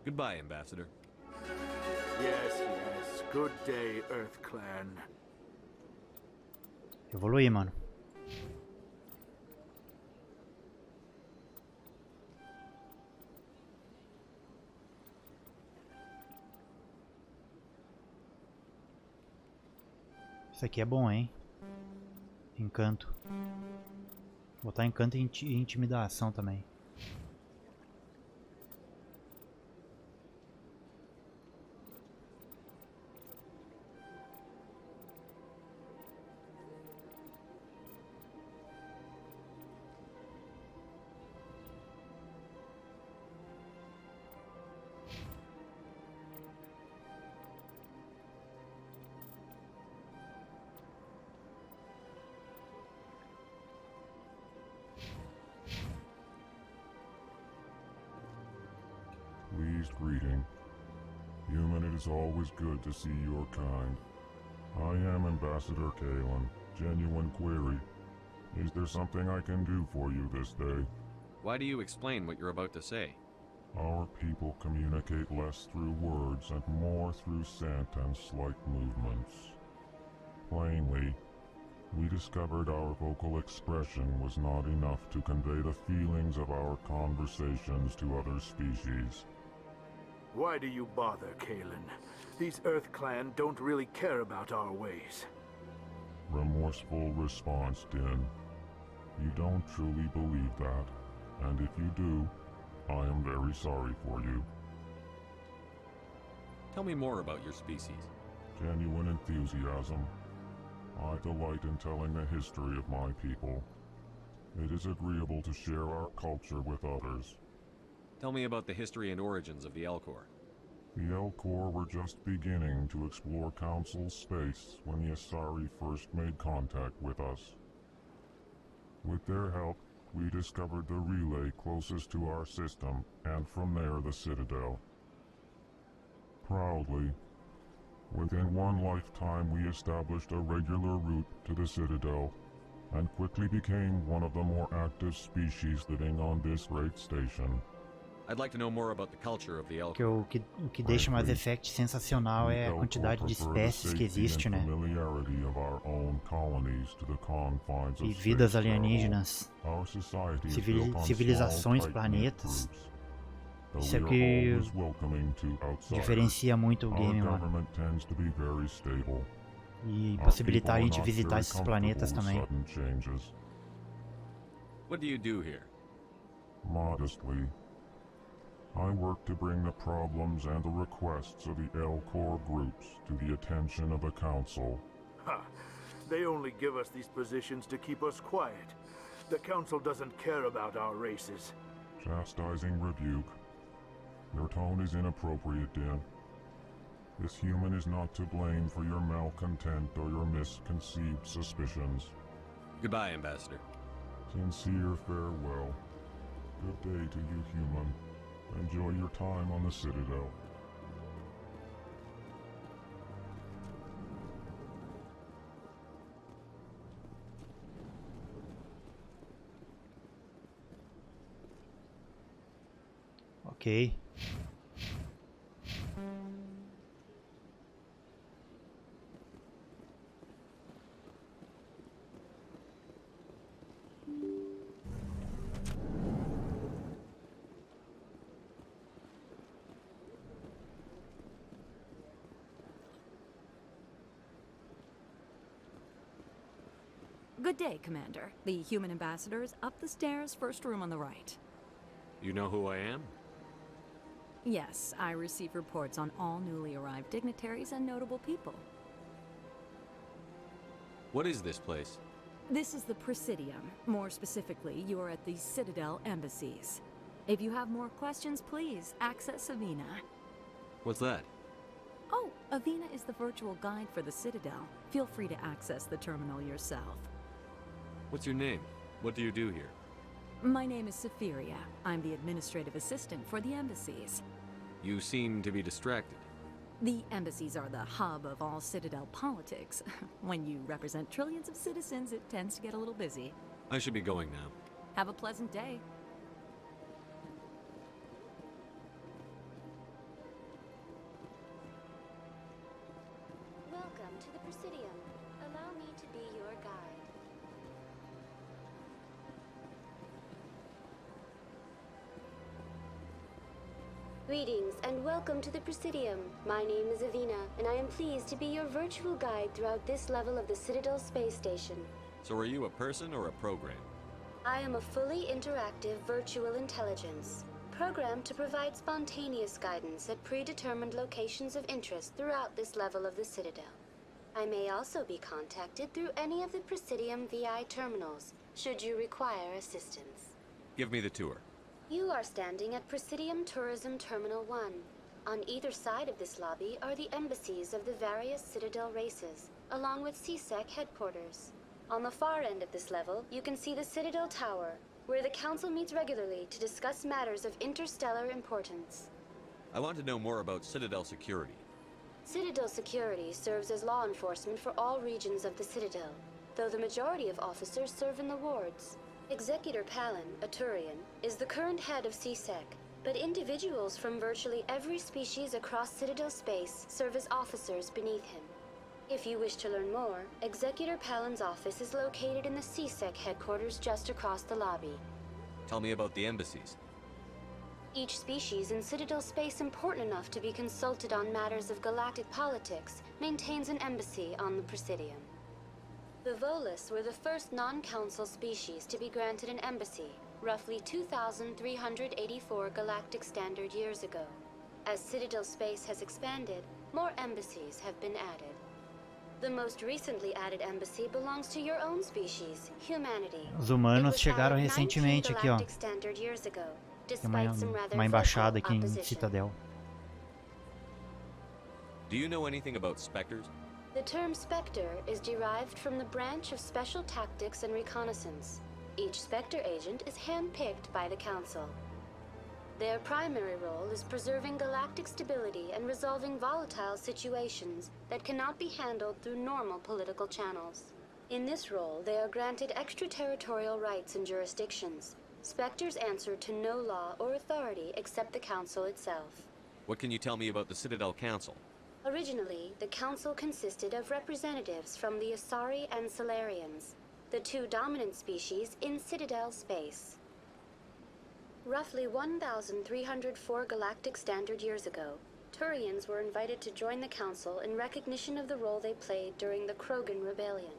Goodbye, Ambassador. Yes, yes. Good day, EarthClan. Evoluir, mano. Isso aqui é bom, hein? Encanto. Vou botar encanto e intimidação também. Pleased greeting. Human, it is always good to see your kind. I am Ambassador Kalen. Genuine query. Is there something I can do for you this day? Why do you explain what you're about to say? Our people communicate less through words and more through scent and slight movements. Plainly, we discovered our vocal expression was not enough to convey the feelings of our conversations to other species. Why do you bother, Kalen? These Earth Clan don't really care about our ways. Remorseful response, Din. You don't truly believe that, and if you do, I am very sorry for you. Tell me more about your species. Genuine enthusiasm. I delight in telling the history of my people. It is agreeable to share our culture with others. Tell me about the history and origins of the Elcor. The Elcor were just beginning to explore Council space when the Asari first made contact with us. With their help, we discovered the relay closest to our system, and from there the Citadel. Proudly, within one lifetime we established a regular route to the Citadel, and quickly became one of the more active species living on this great station. I'd like to know more about the culture of the Elcor. O que deixa o Mass Effect sensacional é a quantidade de espécies que existe, né? E vidas alienígenas, civilizações, planetas. Isso é que diferencia muito o game, mano. E possibilitar a gente visitar esses planetas também. What do you do here? Modestly, I work to bring the problems and the requests of the Elcor groups to the attention of the Council. Ha! They only give us these positions to keep us quiet. The Council doesn't care about our races. Chastising rebuke. Your tone is inappropriate, Din. This human is not to blame for your malcontent or your misconceived suspicions. Goodbye, Ambassador. Sincere farewell. Good day to you, human. Enjoy your time on the Citadel. Ok. Good day, Commander. The human ambassador is up the stairs, first room on the right. You know who I am? Yes, I receive reports on all newly arrived dignitaries and notable people. What is this place? This is the Presidium. More specifically, you are at the Citadel embassies. If you have more questions, please access Avina. What's that? Oh, Avina is the virtual guide for the Citadel. Feel free to access the terminal yourself. What's your name? What do you do here? My name is Sephiria. I'm the administrative assistant for the embassies. You seem to be distracted. The embassies are the hub of all Citadel politics. When you represent trillions of citizens, it tends to get a little busy. I should be going now. Have a pleasant day. Welcome to the Presidium. Allow me to be your guide. Greetings and welcome to the Presidium. My name is Avina, and I am pleased to be your virtual guide throughout this level of the Citadel space station. So are you a person or a program? I am a fully interactive virtual intelligence, programmed to provide spontaneous guidance at predetermined locations of interest throughout this level of the Citadel. I may also be contacted through any of the Presidium VI terminals, should you require assistance. Give me the tour. You are standing at Presidium Tourism Terminal 1. On either side of this lobby are the embassies of the various Citadel races, along with CSEC headquarters. On the far end of this level, you can see the Citadel Tower, where the Council meets regularly to discuss matters of interstellar importance. I want to know more about Citadel security. Citadel security serves as law enforcement for all regions of the Citadel, though the majority of officers serve in the wards. Executor Palin, a Turian, is the current head of CSEC, but individuals from virtually every species across Citadel space serve as officers beneath him. If you wish to learn more, Executor Palin's office is located in the CSEC headquarters just across the lobby. Tell me about the embassies. Each species in Citadel space important enough to be consulted on matters of galactic politics maintains an embassy on the Presidium. The Volas were the first non-council species to be granted an embassy, roughly 2,384 galactic standard years ago. As Citadel space has expanded, more embassies have been added. The most recently added embassy belongs to your own species, humanity. Os humanos chegaram recentemente aqui, ó. Tem uma embaixada aqui em Citadel. Do you know anything about specters? The term Spectre is derived from the branch of Special Tactics and Reconnaissance. Each Spectre agent is hand-picked by the Council. Their primary role is preserving galactic stability and resolving volatile situations that cannot be handled through normal political channels. In this role, they are granted extraterritorial rights and jurisdictions. Spectres answer to no law or authority except the Council itself. What can you tell me about the Citadel Council? Originally, the Council consisted of representatives from the Asari and Solarians, the two dominant species in Citadel space. Roughly 1,304 galactic standard years ago, Turians were invited to join the Council in recognition of the role they played during the Krogan Rebellion.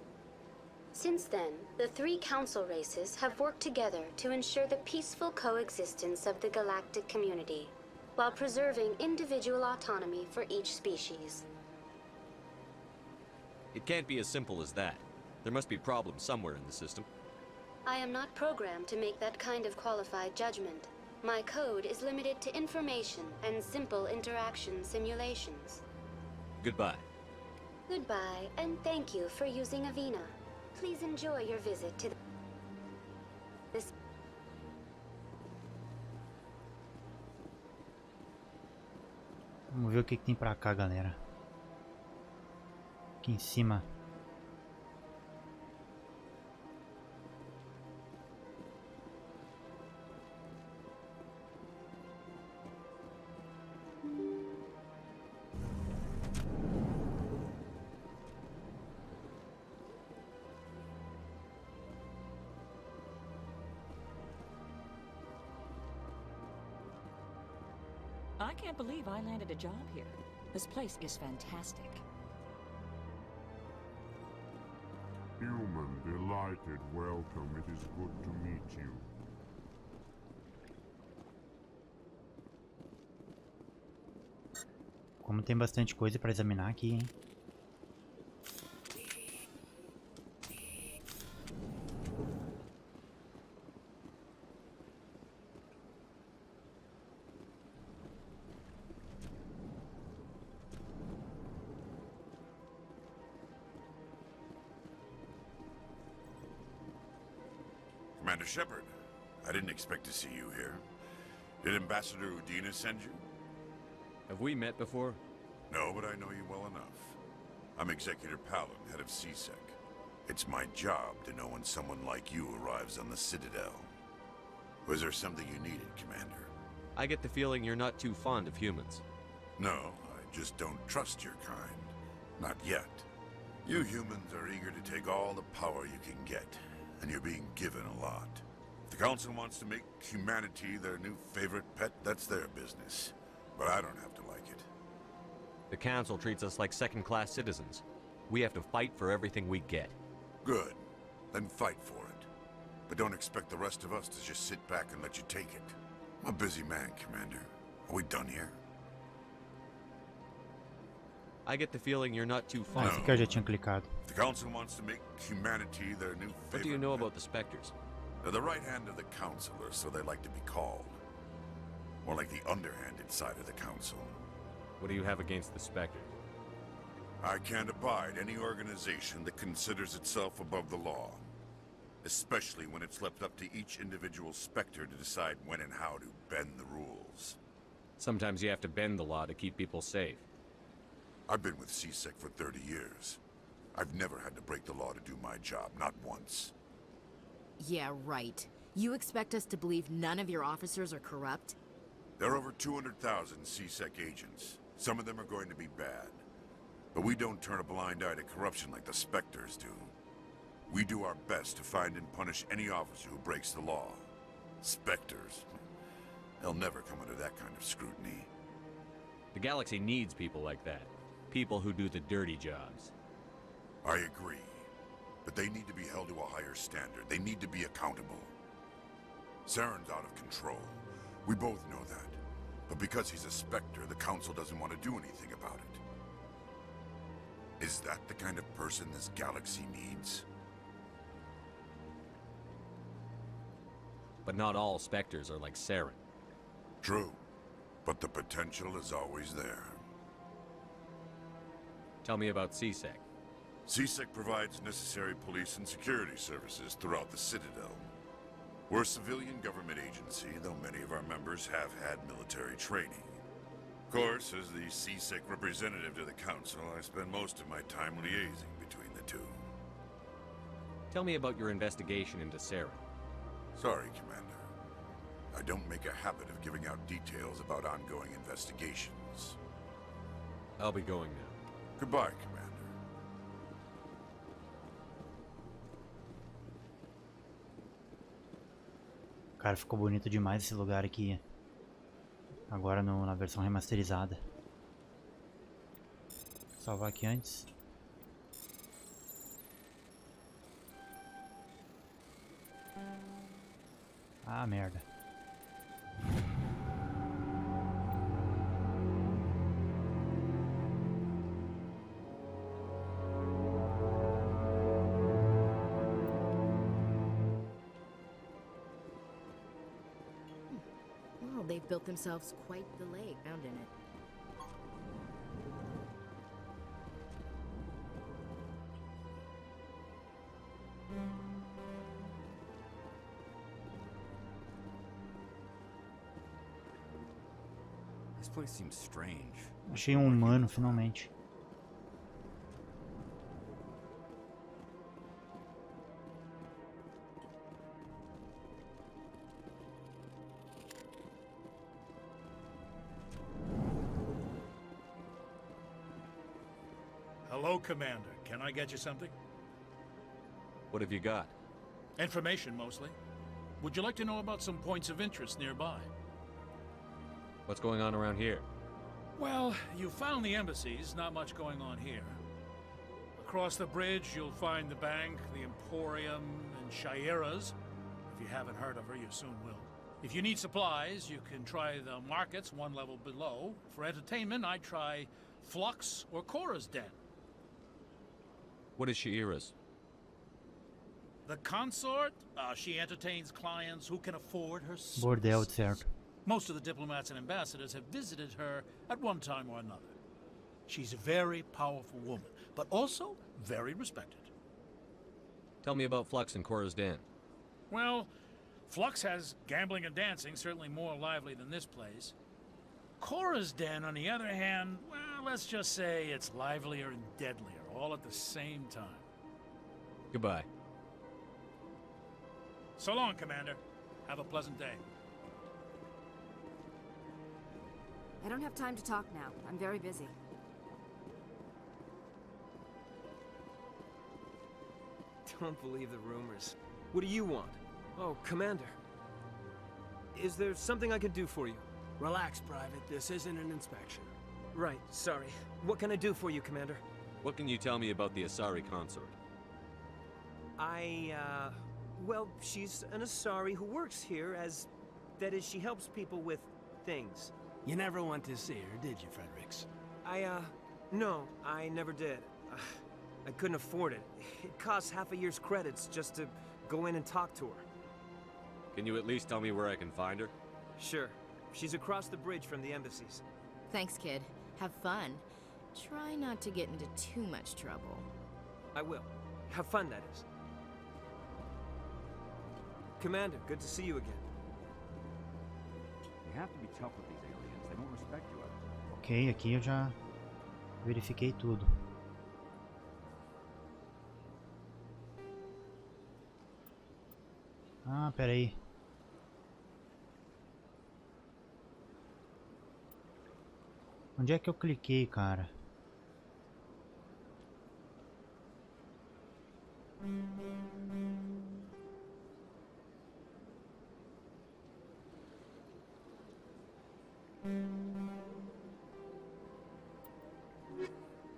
Since then, the three Council races have worked together to ensure the peaceful coexistence of the galactic community, while preserving individual autonomy for each species. It can't be as simple as that. There must be problems somewhere in the system. I am not programmed to make that kind of qualified judgment. My code is limited to information and simple interaction simulations. Goodbye. Goodbye, and thank you for using Avena. Please enjoy your visit to this. Vamos ver o que tem pra cá, galera. Aqui em cima. I can't believe I landed a job here. This place is fantastic. Human, delighted, welcome. It is good to meet you. Como tem bastante coisa para examinar aqui, hein? Commander Shepard, I didn't expect to see you here. Did Ambassador Udina send you? Have we met before? No, but I know you well enough. I'm Executor Palin, head of CSEC. It's my job to know when someone like you arrives on the Citadel. Was there something you needed, Commander? I get the feeling you're not too fond of humans. No, I just don't trust your kind. Not yet. You humans are eager to take all the power you can get, and you're being given a lot. If the Council wants to make humanity their new favorite pet, that's their business. But I don't have to like it. The Council treats us like second-class citizens. We have to fight for everything we get. Good. Then fight for it. But don't expect the rest of us to just sit back and let you take it. I'm a busy man, Commander. Are we done here? I get the feeling you're not too fond. Esse aqui eu já tinha clicado. The Council wants to make humanity their new favorite. What do you know about the Spectres? They're the right hand of the Council, or so they like to be called. More like the underhanded side of the Council. What do you have against the Spectres? I can't abide any organization that considers itself above the law. Especially when it's left up to each individual Spectre to decide when and how to bend the rules. Sometimes you have to bend the law to keep people safe. I've been with CSEC for 30 years. I've never had to break the law to do my job, not once. Yeah, right. You expect us to believe none of your officers are corrupt? There are over 200,000 CSEC agents. Some of them are going to be bad. But we don't turn a blind eye to corruption like the Spectres do. We do our best to find and punish any officer who breaks the law. Spectres. They'll never come under that kind of scrutiny. The galaxy needs people like that. People who do the dirty jobs. I agree. But they need to be held to a higher standard. They need to be accountable. Saren's out of control. We both know that. But because he's a Spectre, the Council doesn't want to do anything about it. Is that the kind of person this galaxy needs? But not all Spectres are like Saren. True. But the potential is always there. Tell me about CSEC. CSEC provides necessary police and security services throughout the Citadel. We're a civilian government agency, though many of our members have had military training. Of course, as the CSEC representative to the Council, I spend most of my time liaising between the two. Tell me about your investigation into Saren. Sorry, Commander. I don't make a habit of giving out details about ongoing investigations. I'll be going now. Goodbye, Commander. Cara, ficou bonito demais esse lugar aqui. Agora na versão remasterizada. Vou salvar aqui antes. Ah, merda. Well, they've built themselves quite the lake found in it. This place seems strange. Achei um humano, finalmente. Hello, Commander. Can I get you something? What have you got? Information, mostly. Would you like to know about some points of interest nearby? What's going on around here? Well, you found the embassies, not much going on here. Across the bridge, you'll find the bank, the Emporium, and Shaira's. If you haven't heard of her, you soon will. If you need supplies, you can try the markets one level below. For entertainment, I'd try Flux or Cora's Den. What is Shaira's? The consort, she entertains clients who can afford her services. Bordel, certo. Most of the diplomats and ambassadors have visited her at one time or another. She's a very powerful woman, but also very respected. Tell me about Flux and Cora's Den. Well, Flux has gambling and dancing, certainly more lively than this place. Cora's Den, on the other hand, well, let's just say it's livelier and deadlier, all at the same time. Goodbye. So long, Commander. Have a pleasant day. I don't have time to talk now. I'm very busy. Don't believe the rumors. What do you want? Oh, Commander. Is there something I can do for you? Relax, Private. This isn't an inspection. Right, sorry. What can I do for you, Commander? What can you tell me about the Asari consort? Well, she's an Asari who works here as... That is, she helps people with things. You never went to see her, did you, Fredericks? No, I never did. I couldn't afford it. It costs half a year's credits just to go in and talk to her. Can you at least tell me where I can find her? Sure. She's across the bridge from the embassies. Thanks, kid. Have fun. Try not to get into too much trouble. I will. Have fun, that is. Commander, good to see you again. You have to be tough with these aliens. They don't respect you. Ok, aqui eu já verifiquei tudo. Ah, pera aí. Onde é que eu cliquei, cara?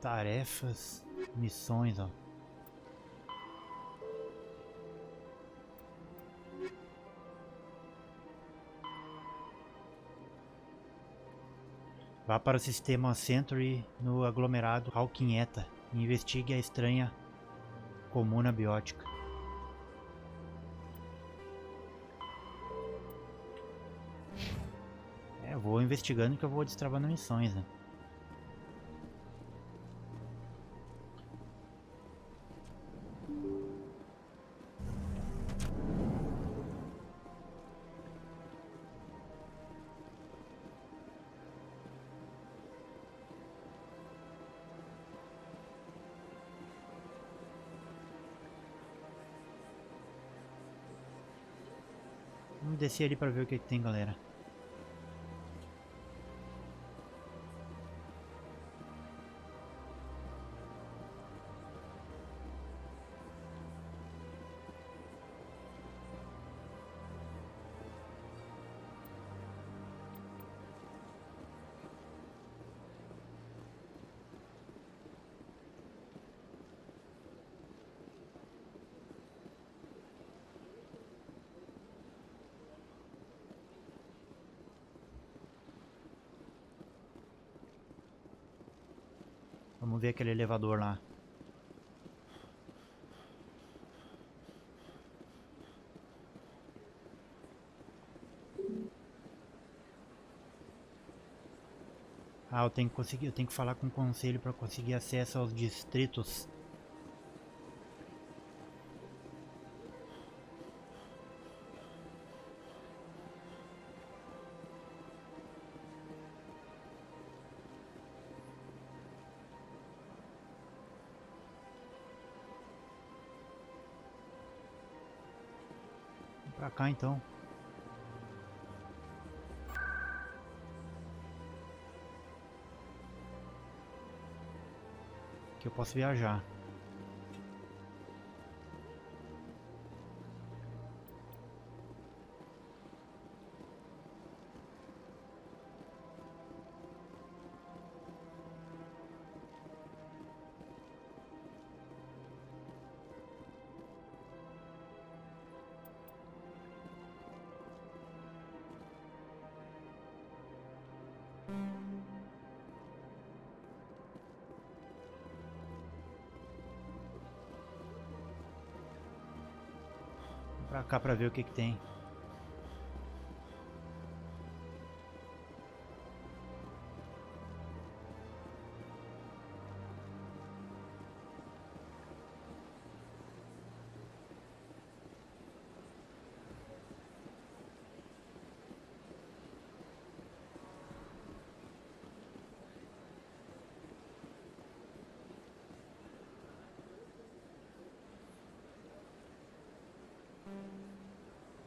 Tarefas, missões, ó. Vá para o sistema Century no aglomerado Alquinheta e investigue a estranha comuna biótica. Eu vou investigando que eu vou destravando missões, né? Vamos descer ali pra ver o que tem, galera. Vamos ver aquele elevador lá. Ah, eu tenho que falar com o conselho para conseguir acesso aos distritos. Pra cá então. Que eu posso viajar. Pra cá pra ver o que tem.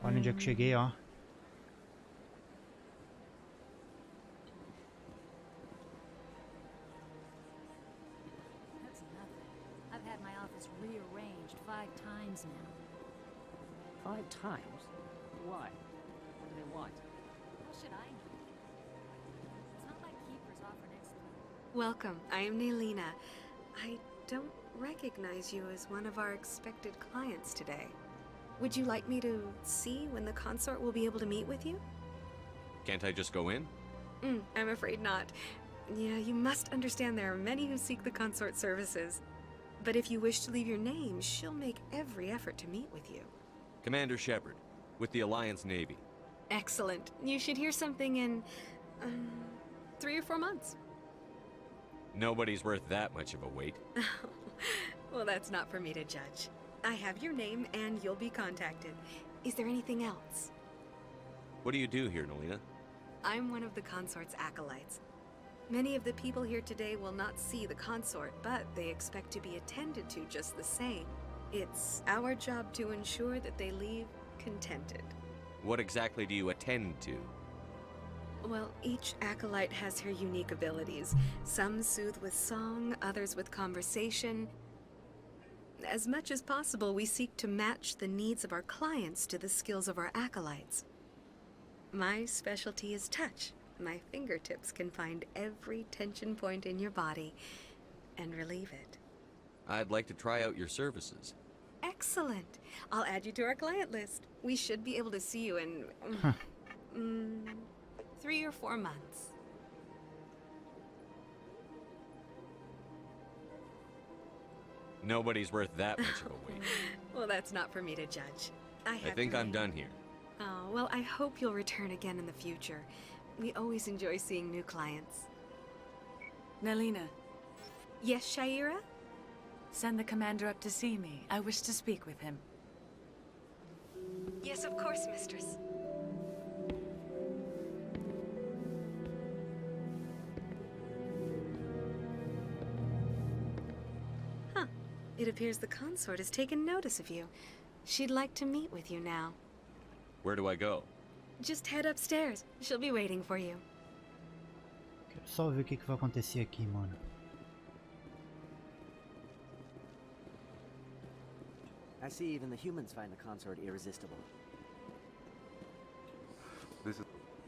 Olha onde é que cheguei, ó. That's nothing. I've had my office rearranged 5 times now. 5 times? Why? What do they want? How should I know? It's not like keepers offer next. Welcome. I am Nelina. I don't recognize you as one of our expected clients today. Would you like me to see when the consort will be able to meet with you? Can't I just go in? I'm afraid not. Yeah, you must understand there are many who seek the consort services. But if you wish to leave your name, she'll make every effort to meet with you. Commander Shepard, with the Alliance Navy. Excellent. You should hear something in 3 or 4 months. Nobody's worth that much of a wait. Well, that's not for me to judge. I have your name and you'll be contacted. Is there anything else? What do you do here, Nelina? I'm one of the consort's acolytes. Many of the people here today will not see the consort, but they expect to be attended to just the same. It's our job to ensure that they leave contented. What exactly do you attend to? Well, each acolyte has her unique abilities. Some soothe with song, others with conversation. As much as possible, we seek to match the needs of our clients to the skills of our acolytes. My specialty is touch. My fingertips can find every tension point in your body and relieve it. I'd like to try out your services. Excellent. I'll add you to our client list. We should be able to see you in 3 or 4 months. Nobody's worth that much of a wait. Well, that's not for me to judge. I think I'm done here. Oh, well, I hope you'll return again in the future. We always enjoy seeing new clients. Nelina. Yes, Shaira? Send the commander up to see me. I wish to speak with him. Yes, of course, mistress. Huh. It appears the consort has taken notice of you. She'd like to meet with you now. Where do I go? Just head upstairs. She'll be waiting for you. Quero só ver o que vai acontecer aqui, mano. I see even the humans find the consort irresistible. This is...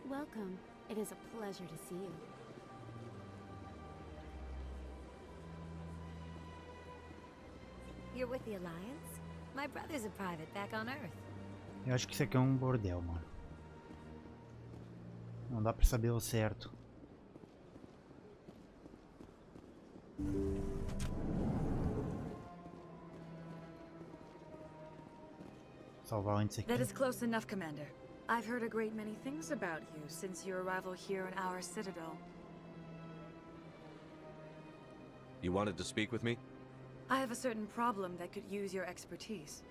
Welcome. It is a pleasure to see you. You're with the Alliance? My brother's a private back on Earth. Eu acho que isso aqui é um bordel, mano. Não dá pra saber o certo. Salvar antes aqui. That is close enough, Commander. I've heard a great many things about you since your arrival here in our Citadel. You wanted to speak with me? I have a certain problem that could use your expertise.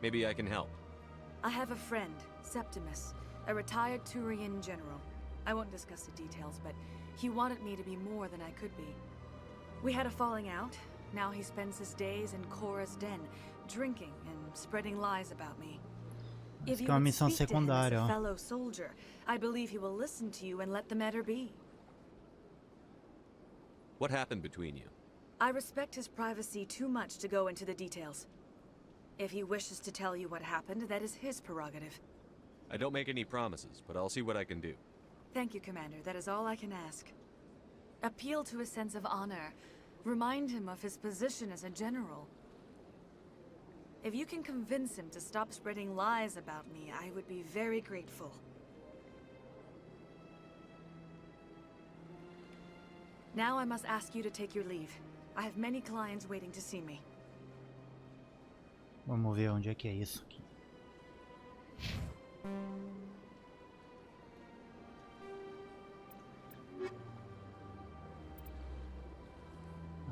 Maybe I can help. I have a friend, Septimus, a retired Turian general. I won't discuss the details, but he wanted me to be more than I could be. We had a falling out. Now he spends his days in Korra's den, drinking and spreading lies about me. If you would speak to him as a fellow soldier, I believe he will listen to you and let the matter be. What happened between you? I respect his privacy too much to go into the details. If he wishes to tell you what happened, that is his prerogative. I don't make any promises, but I'll see what I can do. Thank you, Commander. That is all I can ask. Appeal to his sense of honor. Remind him of his position as a general. If you can convince him to stop spreading lies about me, I would be very grateful. Now I must ask you to take your leave. I have many clients waiting to see me. Vamos ver onde é que é isso aqui.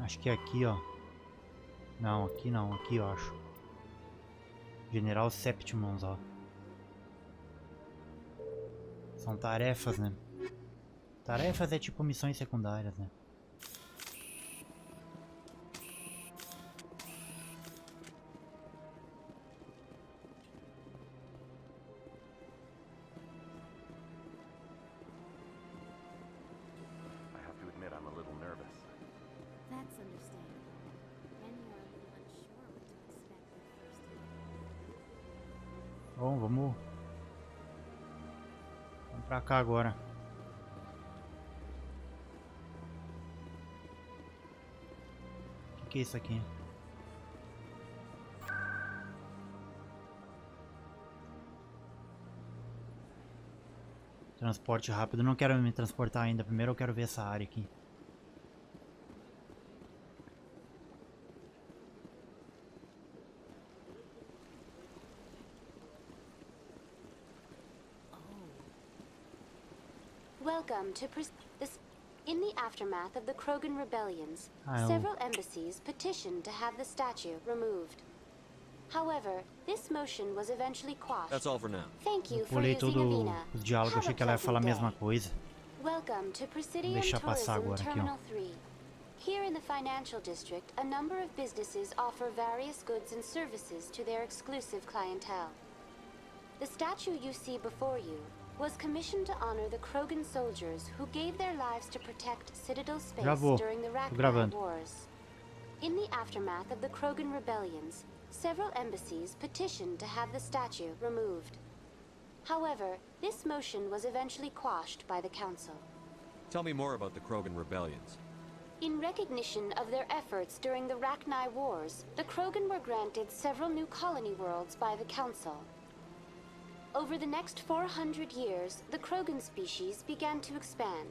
Acho que é aqui, ó. Não, aqui eu acho. General Septimus, ó. São tarefas, né? Tarefas é tipo missões secundárias, né? Bom, vamos pra cá agora. O que é isso aqui? Transporte rápido. Não quero me transportar ainda. Primeiro eu quero ver essa área aqui. Welcome to In the aftermath of the Krogan rebellions, several embassies petitioned to have the statue removed. However, this motion was eventually quashed. That's all for now. Thank you for Pulei using todo Avina. o diálogo, achei que ela ia falar a mesma coisa. Welcome to Presidium Deixa passar Tourism agora aqui, ó. Terminal 3. Here in the financial district, a number of businesses offer various goods and services to their exclusive clientele. The statue you see before you was commissioned to honor the Krogan soldiers who gave their lives to protect Citadel space during the Rachni Wars. In the aftermath of the Krogan rebellions, several embassies petitioned to have the statue removed. However, this motion was eventually quashed by the Council. Tell me more about the Krogan rebellions. In recognition of their efforts during the Rachni Wars, the Krogan were granted several new colony worlds by the Council. Over the next 400 years, the Krogan species began to expand.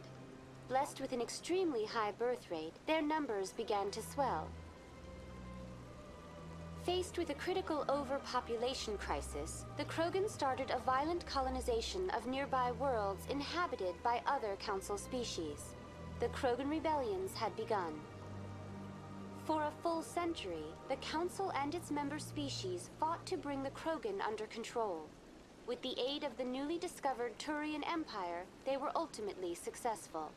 Blessed with an extremely high birth rate, their numbers began to swell. Faced with a critical overpopulation crisis, the Krogan started a violent colonization of nearby worlds inhabited by other Council species. The Krogan rebellions had begun. For a full century, the Council and its member species fought to bring the Krogan under control. With the aid of the newly discovered Turian Empire, they were ultimately successful.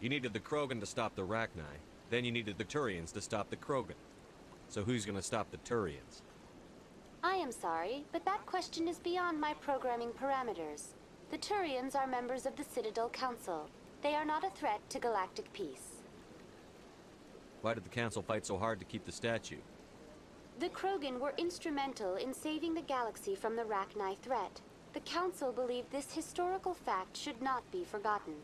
You needed the Krogan to stop the Rachni, then you needed the Turians to stop the Krogan. So who's gonna stop the Turians? I am sorry, but that question is beyond my programming parameters. The Turians are members of the Citadel Council. They are not a threat to galactic peace. Why did the Council fight so hard to keep the statue? The Krogan were instrumental in saving the galaxy from the Rachni threat. The Council believed this historical fact should not be forgotten.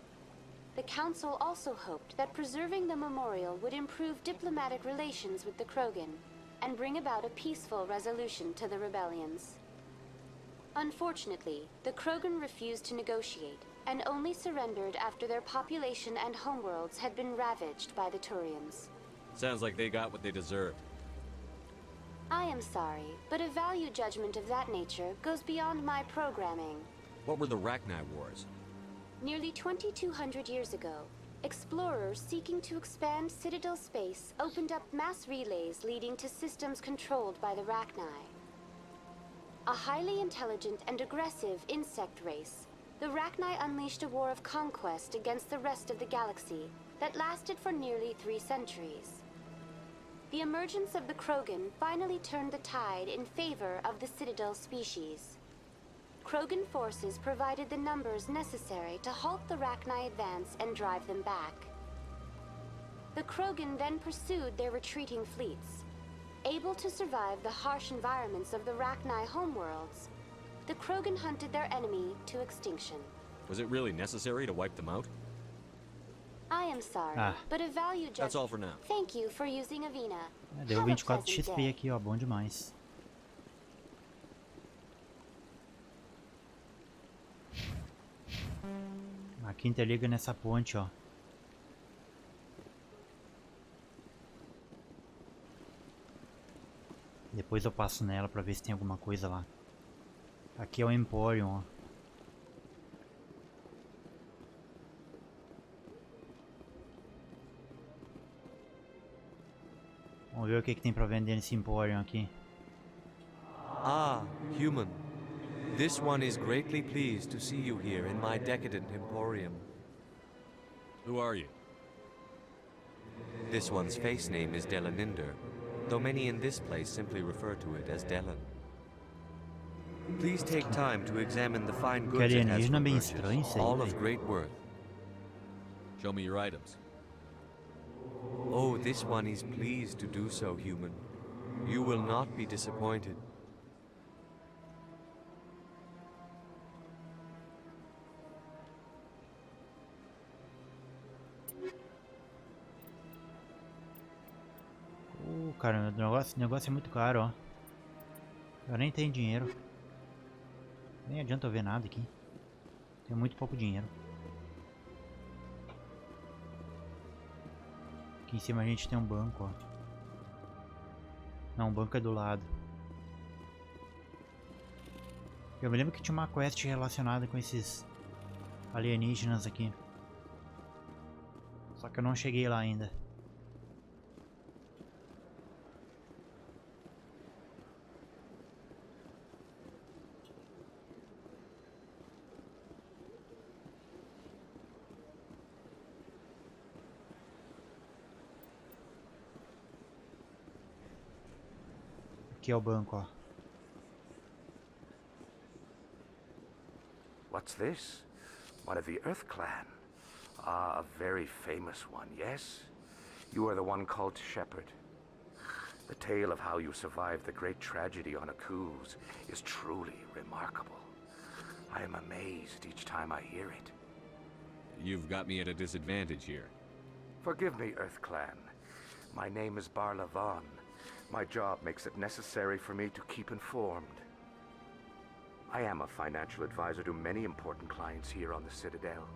The Council also hoped that preserving the memorial would improve diplomatic relations with the Krogan and bring about a peaceful resolution to the rebellions. Unfortunately, the Krogan refused to negotiate and only surrendered after their population and homeworlds had been ravaged by the Turians. Sounds like they got what they deserved. I am sorry, but a value judgment of that nature goes beyond my programming. What were the Rachni Wars? Nearly 2,200 years ago, explorers seeking to expand Citadel space opened up mass relays leading to systems controlled by the Rachni. A highly intelligent and aggressive insect race, the Rachni unleashed a war of conquest against the rest of the galaxy that lasted for nearly 3 centuries. The emergence of the Krogan finally turned the tide in favor of the Citadel species. Krogan forces provided the numbers necessary to halt the Rachni advance and drive them back. The Krogan then pursued their retreating fleets. Able to survive the harsh environments of the Rachni homeworlds, the Krogan hunted their enemy to extinction. Was it really necessary to wipe them out? I am sorry, but a value judgment. That's all for now. Thank you for using Avina. Deu 24 XP aqui, ó, bom demais. Aqui interliga nessa ponte, ó. Depois eu passo nela pra ver se tem alguma coisa lá. Aqui é o Emporium, ó. Vamos ver o que tem pra vender nesse Emporium aqui. Ah, human. This one is greatly pleased to see you here in my decadent emporium. Who are you? This one's face name is Delaninder, though many in this place simply refer to it as Delan. Please take time to examine the fine goods it has for purchase, all of great worth. Show me your items. Oh, this one is pleased to do so, human. You will not be disappointed. Cara, o negócio é muito caro, ó. Eu nem tenho dinheiro. Nem adianta eu ver nada aqui. Tenho muito pouco dinheiro. Aqui em cima a gente tem um banco, ó. Não, o banco é do lado. Eu me lembro que tinha uma quest relacionada com esses alienígenas aqui. Só que eu não cheguei lá ainda. Aqui é o banco, ó. What's this? One of the Earth Clan. Ah, a very famous one, yes? You are the one called Shepherd. The tale of how you survived the great tragedy on Akuz is truly remarkable. I am amazed each time I hear it. You've got me at a disadvantage here. Forgive me, Earth Clan. My name is Barla Vaughn. My job makes it necessary for me to keep informed. I am a financial advisor to many important clients here on the Citadel.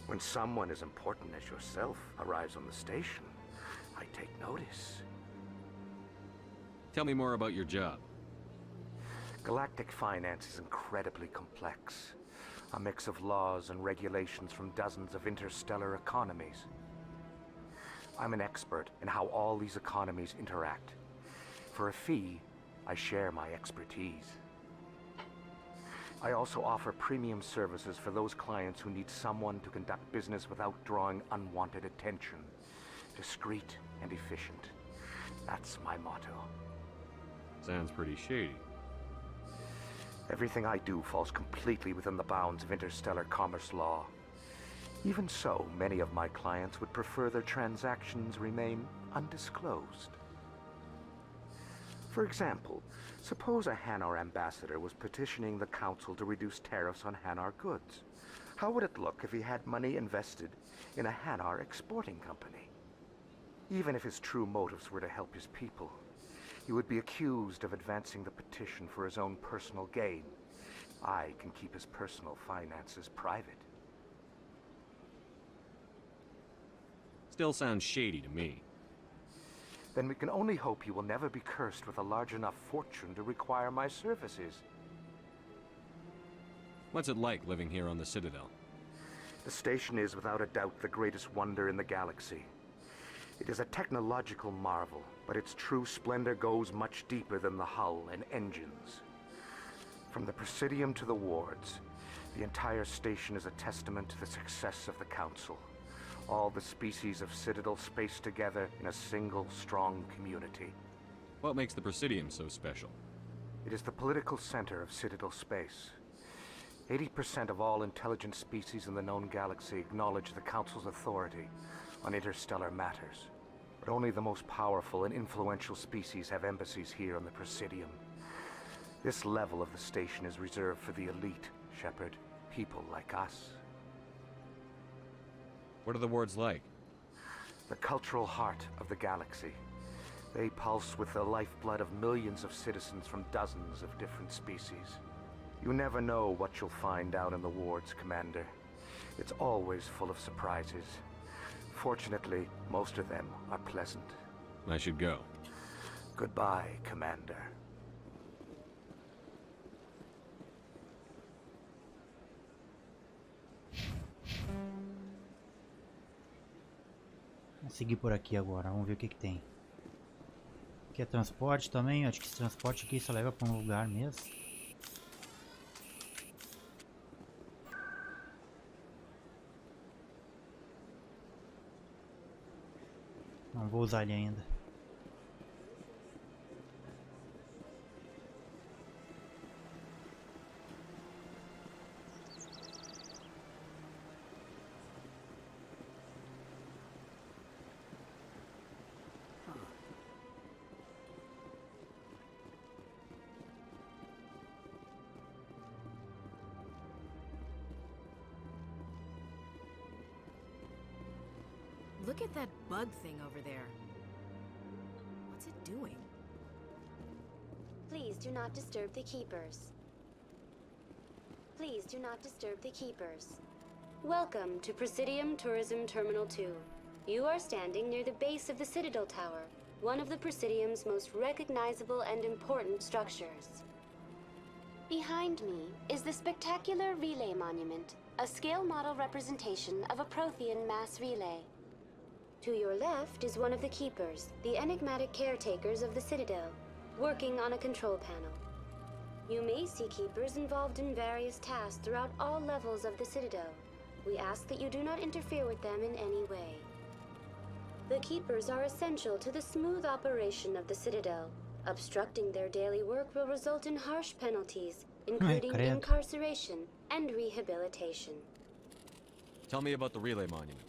When someone as important as yourself arrives on the station, I take notice. Tell me more about your job. Galactic finance is incredibly complex. A mix of laws and regulations from dozens of interstellar economies. I'm an expert in how all these economies interact. For a fee, I share my expertise. I also offer premium services for those clients who need someone to conduct business without drawing unwanted attention. Discreet and efficient. That's my motto. Sounds pretty shady. Everything I do falls completely within the bounds of interstellar commerce law. Even so, many of my clients would prefer their transactions remain undisclosed. For example, suppose a Hanar ambassador was petitioning the Council to reduce tariffs on Hanar goods. How would it look if he had money invested in a Hanar exporting company? Even if his true motives were to help his people, he would be accused of advancing the petition for his own personal gain. I can keep his personal finances private. Still sounds shady to me. Then we can only hope you will never be cursed with a large enough fortune to require my services. What's it like living here on the Citadel? The station is without a doubt the greatest wonder in the galaxy. It is a technological marvel, but its true splendor goes much deeper than the hull and engines. From the Presidium to the wards, the entire station is a testament to the success of the Council. All the species of Citadel spaced together in a single, strong community. What makes the Presidium so special? It is the political center of Citadel space. 80% of all intelligent species in the known galaxy acknowledge the Council's authority on interstellar matters. But only the most powerful and influential species have embassies here on the Presidium. This level of the station is reserved for the elite, Shepherd, people like us. What are the wards like? The cultural heart of the galaxy. They pulse with the lifeblood of millions of citizens from dozens of different species. You never know what you'll find out in the wards, Commander. It's always full of surprises. Fortunately, most of them are pleasant. I should go. Goodbye, Commander. Vamos seguir por aqui agora, vamos ver o que tem. Aqui é transporte também, acho que esse transporte aqui só leva para um lugar mesmo. Não vou usar ele ainda. Look at that bug thing over there. What's it doing? Please do not disturb the keepers. Please do not disturb the keepers. Welcome to Presidium Tourism Terminal 2. You are standing near the base of the Citadel Tower, one of the Presidium's most recognizable and important structures. Behind me is the spectacular relay monument, a scale model representation of a Prothean mass relay. To your left is one of the keepers, the enigmatic caretakers of the Citadel, working on a control panel. You may see keepers involved in various tasks throughout all levels of the Citadel. We ask that you do not interfere with them in any way. The keepers are essential to the smooth operation of the Citadel. Obstructing their daily work will result in harsh penalties, including incarceration, and rehabilitation. Tell me about the relay monument.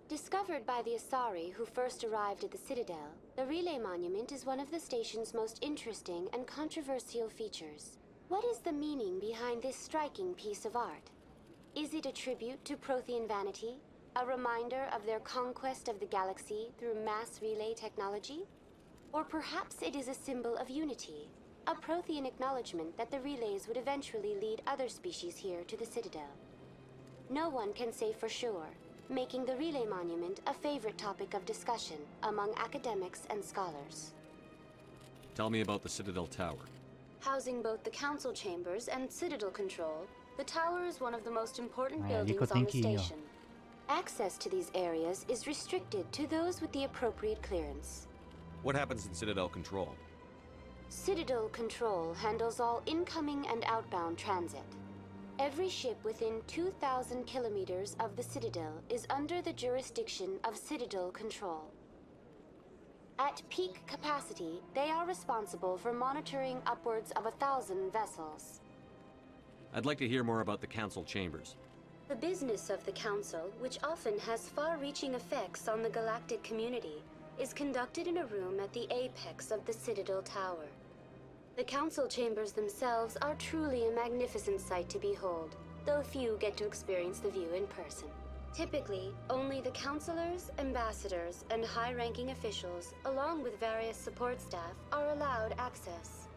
Discovered by the Asari who first arrived at the Citadel, the Relay Monument is one of the station's most interesting and controversial features. What is the meaning behind this striking piece of art? Is it a tribute to Prothean vanity? A reminder of their conquest of the galaxy through mass relay technology? Or perhaps it is a symbol of unity, a Prothean acknowledgement that the relays would eventually lead other species here to the Citadel. No one can say for sure, making the Relay Monument a favorite topic of discussion among academics and scholars. Tell me about the Citadel Tower. Housing both the Council chambers and Citadel control, the tower is one of the most important buildings on the station. Access to these areas is restricted to those with the appropriate clearance. What happens in Citadel Control? Citadel Control handles all incoming and outbound transit. Every ship within 2,000 kilometers of the Citadel is under the jurisdiction of Citadel Control. At peak capacity, they are responsible for monitoring upwards of 1,000 vessels. I'd like to hear more about the Council chambers. The business of the Council, which often has far-reaching effects on the galactic community, is conducted in a room at the apex of the Citadel Tower. The Council chambers themselves are truly a magnificent sight to behold, though few get to experience the view in person. Typically, only the councilors, ambassadors, and high-ranking officials, along with various support staff, are allowed access.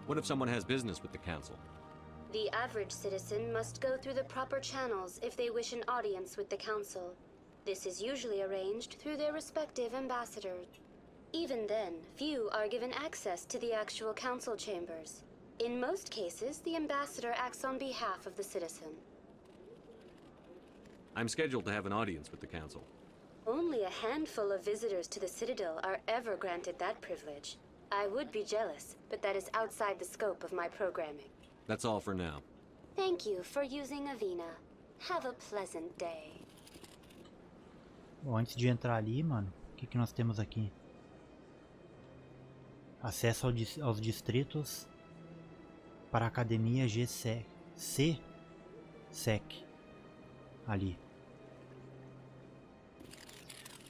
What if someone has business with the Council? The average citizen must go through the proper channels if they wish an audience with the Council. This is usually arranged through their respective ambassadors. Even then, few are given access to the actual Council chambers. In most cases, the ambassador acts on behalf of the citizen. I'm scheduled to have an audience with the Council. Only a handful of visitors to the Citadel are ever granted that privilege. I would be jealous, but that is outside the scope of my programming. That's all for now. Thank you for using Avina. Have a pleasant day. Bom, antes de entrar ali, mano, o que nós temos aqui? Acesso aos distritos para a Academia C-Sec ali.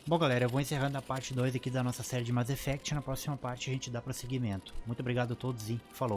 Bom, galera, eu vou encerrando a parte 2 aqui da nossa série de Mass Effect. Na próxima parte a gente dá prosseguimento. Muito obrigado a todos e falou!